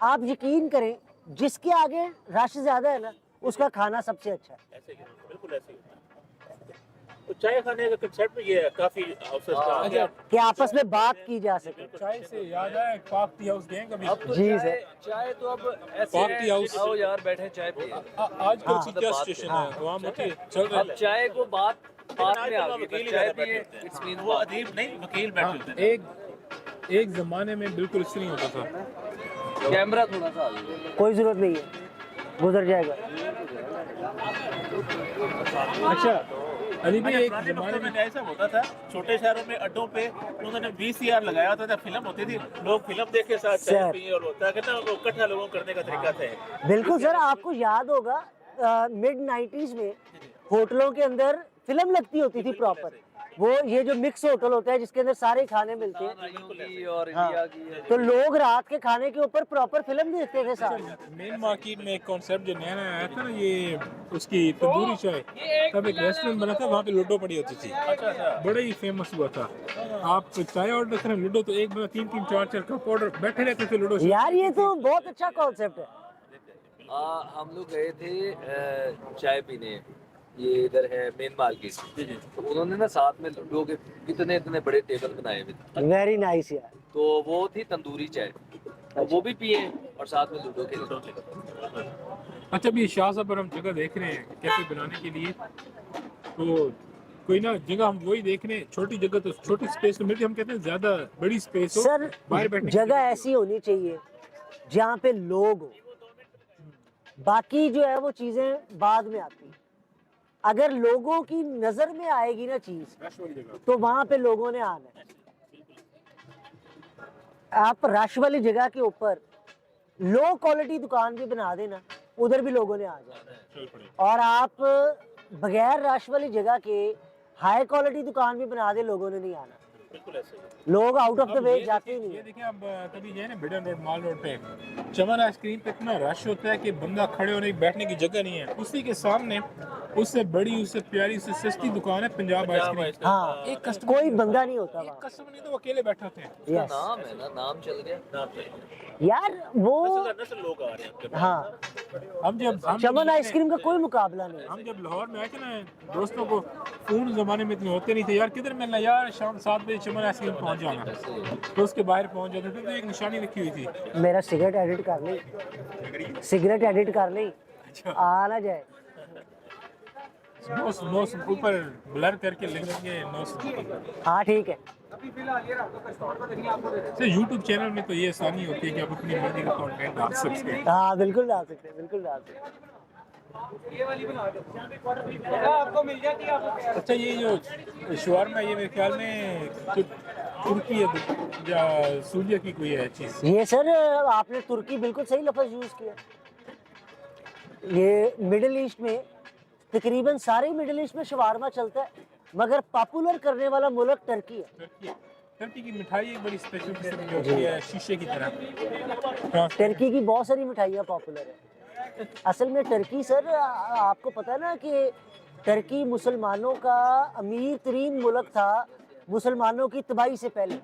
आप यकीन करें जिसके आगे रश ज्यादा है ना, उसका खाना सबसे अच्छा है। ऐसे ही है, बिल्कुल ऐसे ही है। तो चाय खाने का कंसेप्ट भी ये है, काफी हाउसेस का आ गया। कि आपस में बात की जा सके। चाय से याद आया, पाक टी हाउस गए कभी? अब तो जी चाय सर। चाय तो अब ऐसे पार्टी है, हाउस। आओ यार बैठे चाय पिए। आजकल की क्या बात सिचुएशन हाँ। है, वहाँ होती है, चल रहा अब चाय को बात में आ वकील गई, ही चाय ज्यादा पिए बैठे होते इट्स हैं। मीन वो अदीब नहीं, वकील बैठे होते है। हैं। एक जमाने में बिल्कुल इस नहीं होता था। कैमरा थोड़ा सा आगे। कोई जरूरत नहीं है, गुजर जाएगा। अच्छा अली भाई, एक पुराने जमाने वक्तों में में ऐसा होता था, छोटे शहरों में अड्डों पे उन्होंने VCR लगाया होता था, फिल्म होती थी, लोग फिल्म देख के साथ चाय सर। पिए, और होता है ना वो इकट्ठा लोगों को करने का तरीका था। बिल्कुल सर, आपको याद होगा मिड 90s में होटलों के अंदर फिल्म लगती होती थी प्रॉपर, वो ये जो मिक्स होटल होता है जिसके अंदर सारे खाने मिलते हैं, की और हाँ। इंडिया की तो लोग रात के खाने के ऊपर प्रॉपर फिल्म देखते थे साथ। मेन मार्केट में एक कॉन्सेप्ट जो नया नया आया था ना, ये उसकी तंदूरी चाय, तब एक रेस्टोरेंट बना था, वहाँ पे लूडो पड़ी होती थी, बड़ा ही फेमस हुआ था। आप चाय ऑर्डर करें लूडो, तो एक बंदा 3-3 4-4 कप ऑर्डर बैठे रहते थे लूडो। यार ये तो बहुत अच्छा कॉन्सेप्ट है। हम लोग गए थे चाय पीने, ये इधर है मेन मार्केट, तो उन्होंने ना साथ में लूडो के इतने इतने बड़े टेबल बनाए हुए थे, वेरी नाइस यार। तो वो थी तंदूरी चाय, तो वो भी पिए और साथ में लूडो खेले। अच्छा अभी शाह साहब पर हम जगह देख रहे हैं कैफे बनाने के लिए, तो कोई ना जगह हम वही देख रहे हैं, छोटी जगह तो छोटी स्पेस में मिलती है, हम कहते हैं ज्यादा बड़ी स्पेस हो, सर बाहर बैठने की जगह ऐसी होनी चाहिए जहाँ पे लोग हो, बाकी जो है वो चीजें बाद में आती हैं। अगर लोगों की नजर में आएगी ना चीज, रश वाली जगह। तो वहां पे लोगों ने आना है। आप रश वाली जगह के ऊपर लो क्वालिटी दुकान भी बना देना, उधर भी लोगों ने आ जाना। चल पड़े। और आप बगैर रश वाली जगह के हाई क्वालिटी दुकान भी बना दे, लोगों ने नहीं आना। बिल्कुल ऐसे ही। लोग आउट ऑफ द अब वे ये जाते ही देखिए- नहीं ये है। देखिए, अब कभी जाए ना बिडन रोड, माल रोड पे चमन आइसक्रीम पे इतना रश होता है कि बंदा खड़े होने बैठने की जगह नहीं है। उसी के सामने उससे बड़ी, उससे प्यारी, उससे सस्ती दुकान है पंजाब आइसक्रीम। हाँ, एक कस्टमर कोई बंदा नहीं होता एक वहाँ। कस्टमर नहीं तो वो अकेले बैठे होते हैं। उसका यस नाम है ना, नाम चल गया। नाम चाहिए, यार वो, नस्ल लोग आ रहे हैं आपके पास। हाँ हम चमन आइसक्रीम का कोई मुकाबला नहीं है। हम जब लाहौर में आए थे ना, दोस्तों को फोन जमाने में इतने होते नहीं थे, यार किधर मिलना, यार शाम 7 बजे चमन आइसक्रीम पहुंच जाना, तो उसके बाहर पहुंच जाते थे, तो एक निशानी रखी हुई थी। मेरा सिगरेट एडिट कर नहीं, सिगरेट एडिट कर नहीं, आ ना जाए। नोस नोस ऊपर ब्लर करके लिखेंगे नोस। हाँ ठीक है। तो यूट्यूब चैनल में तो ये आसानी होती है कि आप अपनी मर्जी का कंटेंट डाल सकते हैं। हाँ बिल्कुल डाल सकते हैं, बिल्कुल डाल सकते हैं। अच्छा ये जो शवारमा, ये मेरे ख्याल में तुर्की है या सूरिया की कोई है चीज़। ये सर आपने तुर्की बिल्कुल सही लफ्ज यूज किया। ये मिडिल ईस्ट में तकरीबन सारे मिडिल ईस्ट में शवारमा चलता है, मगर पॉपुलर करने वाला मुल्क टर्की है। टर्की टर्की की मिठाई एक बड़ी स्पेशल किस्म की होती है, शीशे की तरह। टर्की की बहुत सारी मिठाइयाँ पॉपुलर है। असल में टर्की सर आपको पता है ना कि टर्की मुसलमानों का अमीर तरीन मुल्क था मुसलमानों की तबाही से पहले।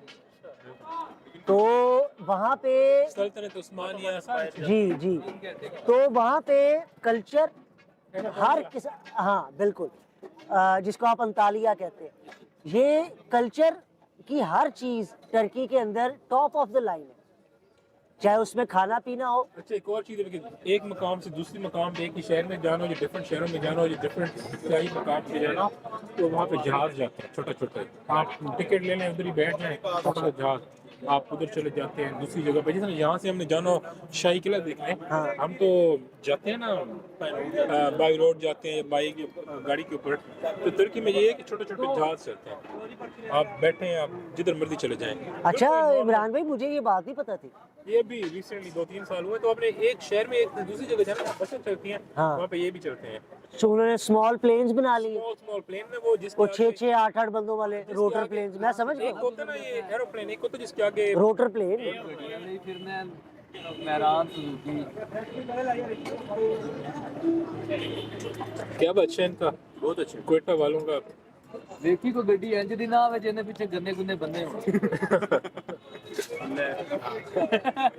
तो वहाँ पे सल्तनत उस्मानिया सारी चीज़ें। जी जी, तो वहाँ पे कल्चर हर किस हाँ बिल्कुल, जिसको आप अंतालिया कहते हैं, ये कल्चर की हर चीज़ टर्की के अंदर टॉप ऑफ द लाइन है, चाहे उसमें खाना पीना हो। अच्छा एक और चीज़ है कि एक मकाम से दूसरी मकाम पे, एक ही शहर में जाना हो, जो डिफरेंट शहरों में जाना हो, जो डिफरेंट सही मकाम पे जाना, तो वहाँ पे जहाज जाते हैं छोटे छोटे। आप टिकट ले लें, उधर ही बैठ जाएं, छोटा सा जहाज, आप उधर चले जाते हैं दूसरी जगह पे। जैसे यहाँ से हमने जाना हो शाही किला देखने, हम तो जाते हैं ना बाई रोड जाते हैं, बाइक गाड़ी के ऊपर। तो तुर्की में ये है कि छोटे छोटे जहाज चलते हैं, आप बैठे हैं, आप जिधर मर्जी चले जाएं। अच्छा इमरान भाई, मुझे ये बात नहीं पता थी। ये भी रिसेंटली 2-3 साल हुए, तो अपने एक शहर में एक दूसरी जगह जाना, बसें चलती हैं, हाँ। वहाँ पे ये भी चलते हैं। तो उन्होंने स्मॉल प्लेन्स बना लिए, स्मॉल प्लेन में वो जिसके वो आगे- 6-6, 8-8 बंदों वाले रोटर प्लेन्स, मैं समझ एक गया होता है ना ये एरोप्लेन, एक होता है जिसके आगे रोटर प्लेन। फिर मैं मेहरान सुजुकी क्या अच्छा है इनका, बहुत अच्छा क्वेटा वालों का। देखी को गड्डी इंज दी ना आवे जिन्हें पीछे गन्ने गुन्ने बंदे हो।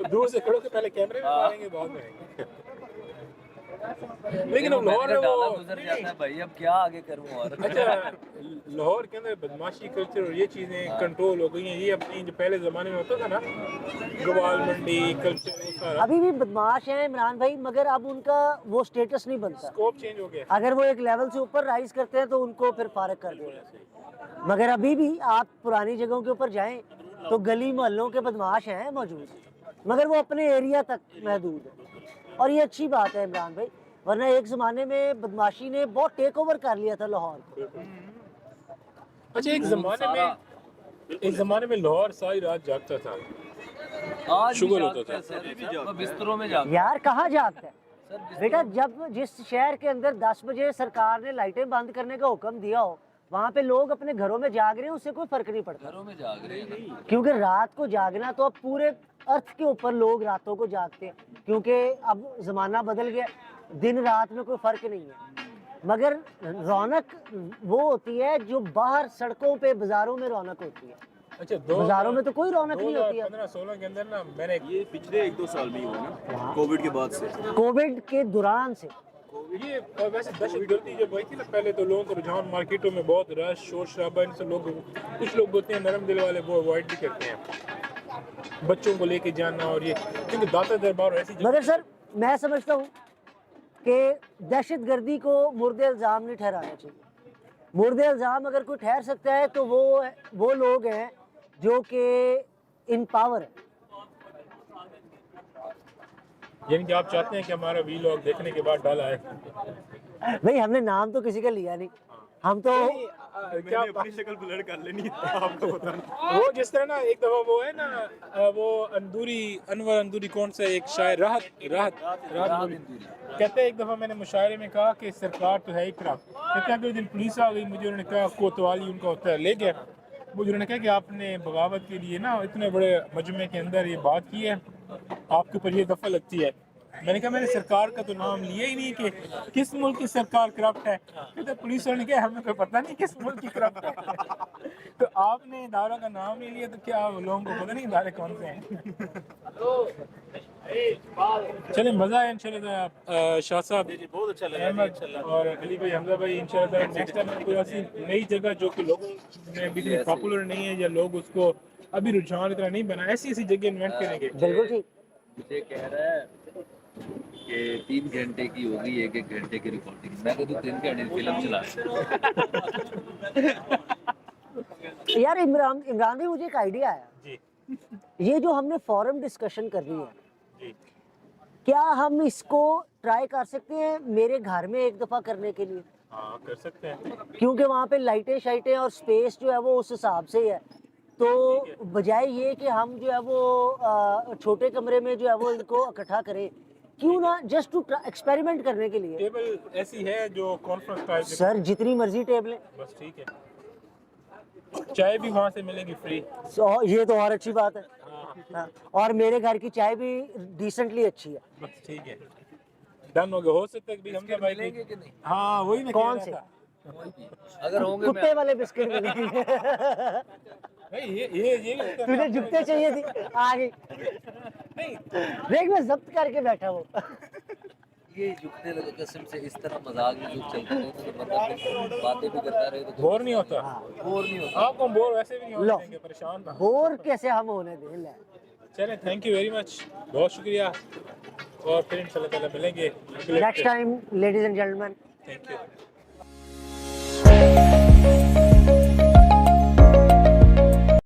दूर से खड़ो के पहले कैमरे में मारेंगे, बहुत महंगे। लेकिन अब लाहौर है डाला वो गुजर जाता है भाई, अब क्या आगे करूं और। अच्छा लाहौर के अंदर बदमाशी कल्चर और ये चीजें कंट्रोल हो गई हैं। ये अपनी जो पहले जमाने में होता था ना, गवाल मंडी कल्चर, वो सारा अभी भी बदमाश हैं इमरान भाई, मगर अब उनका वो स्टेटस नहीं बनता। स्कोप चेंज हो गया। अगर वो एक लेवल से ऊपर राइज करते हैं तो उनको फिर फारग कर देते। मगर अभी भी आप पुरानी जगहों के ऊपर जाएं तो गली मोहल्लों के बदमाश हैं मौजूद, मगर वो अपने एरिया तक महदूद है, और ये अच्छी बात है इमरान भाई। वरना एक ज़माने में बदमाशी ने बहुत टेक ओवर कर लिया था लाहौर को। अच्छा एक जमाने में लाहौर सारी रात जागता था, आज भी शुगर होता जागते हैं था। सर, वो बिस्तरों में जागते यार कहाँ जागता है सर, बेटा? जब जिस शहर के अंदर 10 बजे सरकार ने लाइटें बंद करने का हुक्म दिया हो, वहाँ पे लोग अपने घरों में जाग रहे हैं, उससे कोई फर्क नहीं पड़ता। घरों में जाग रहे हैं ना। क्योंकि रात को जागना तो अब पूरे अर्थ के ऊपर लोग रातों को जागते हैं, क्योंकि अब जमाना बदल गया, दिन रात में कोई फर्क नहीं है। मगर रौनक वो होती है जो बाहर सड़कों पे बाजारों में रौनक होती है। अच्छा बाजारों में तो कोई रौनक नहीं होती है। 2015-16 के अंदर ना मैंने ये पिछले 1-2 साल में ही हुआ ना, कोविड के बाद से। कोविड के दौरान से ये वैसे दहशतगर्दी जब हुई थी ना पहले, तो लोगों को रुझान मार्केटों में बहुत रश शोर शराबा, इनसे लोग, कुछ लोग होते हैं नरम दिल वाले, वो अवॉइड भी करते हैं बच्चों को लेके जाना। और ये क्योंकि दाता दरबार और ऐसी जगह- मगर सर मैं समझता हूँ कि दहशतगर्दी को मुर्दे इल्ज़ाम नहीं ठहराना चाहिए। मुर्दे इल्ज़ाम अगर कोई ठहर सकता है तो वो लोग हैं जो कि इन पावर है। यानी कि आप चाहते हैं कि हमारा वीलॉग देखने के बाद डाला है? भाई हमने नाम तो किसी का लिया नहीं, हम तो क्या अपनी शक्ल ब्लर कर लेनी आपको पता नहीं। वो जिस तरह ना एक दफा वो है ना, वो अनवर अंदूरी कौन सा एक शायर, राहत अंदूरी कहते हैं, एक दफा मैंने मुशायरे में कहा कि सरकार तो है ही खराब। कहते हैं अगले दिन पुलिस आ गई, मुझे उन्होंने कहा कोतवाली उनका होता है, ले गया मुझे, उन्होंने कहा कि आपने बगावत के लिए ना इतने बड़े मजमे के अंदर ये बात की है, आपके ऊपर ये दफा लगती है। मैंने कहा मैंने सरकार का तो नाम लिया ही नहीं कि किस मुल्क की सरकार करप्ट है। कहते पुलिस वाले ने कहा हमें कोई पता नहीं किस मुल्क की करप्ट है। तो आपने इदारों का नाम नहीं लिया तो क्या लोगों को पता नहीं इदारे कौन से हैं? चले मजा है इंशाल्लाह। शाह साहब बहुत अच्छा लगा अहमद और अली भाई, हमजा भाई, इंशाल्लाह नेक्स्ट टाइम कोई ऐसी नई जगह जो कि लोगों में भी इतनी पॉपुलर नहीं है या लोग उसको अभी रुझान इतना नहीं बना, ऐसी जगह इन्वेंट करेंगे। बिल्कुल ठीक। मुझे कह रहा है कि 3 घंटे की होगी, 1-1 घंटे की रिकॉर्डिंग। मैं कहता हूँ 3 घंटे की फिल्म चला। यार इमरान भाई, मुझे एक आइडिया आया जी ये जो हमने फोरम डिस्कशन करनी है, जी क्या हम इसको ट्राई कर सकते हैं मेरे घर में एक दफ़ा करने के लिए? हाँ कर सकते हैं। क्योंकि वहाँ पे लाइटें शाइटें और स्पेस जो है वो उस हिसाब से ही है। तो बजाय ये कि हम जो है वो छोटे कमरे में जो है वो इनको इकट्ठा करें, क्यों ना जस्ट टू एक्सपेरिमेंट करने के लिए। टेबल ऐसी है जो कॉन्फ्रेंस टाइप, सर जितनी मर्जी टेबलें, बस ठीक है। चाय भी वहाँ से मिलेगी फ्री। ये तो और अच्छी बात है। हाँ, और मेरे घर की चाय भी डिसेंटली अच्छी है। बस ठीक है, डन हो गया। हो सकता है कि हमजा भाई मिलेंगे कि नहीं? हाँ वही मैं कौन कह से? रहा था। कोई भी अगर होंगे कुत्ते वाले बिस्किट मिलेंगे। नहीं ये तुझे जूते चाहिए थी, आ गई। नहीं देख मैं जब्त करके बैठा हूँ। ये जुगते लगे कसम से इस तरह मजाक में जो चलते रहे तो बंदा फिर बातें भी करता रहे तो बोर नहीं होता। बोर नहीं होता। आपको बोर वैसे भी नहीं लो। होने देंगे, परेशान ना। बोर कैसे हम होने दें? ले। चलें, थैंक यू वेरी मच, बहुत शुक्रिया। और फिर इंशाल्लाह ताला मिलेंगे next time ladies and gentleman. Thank you.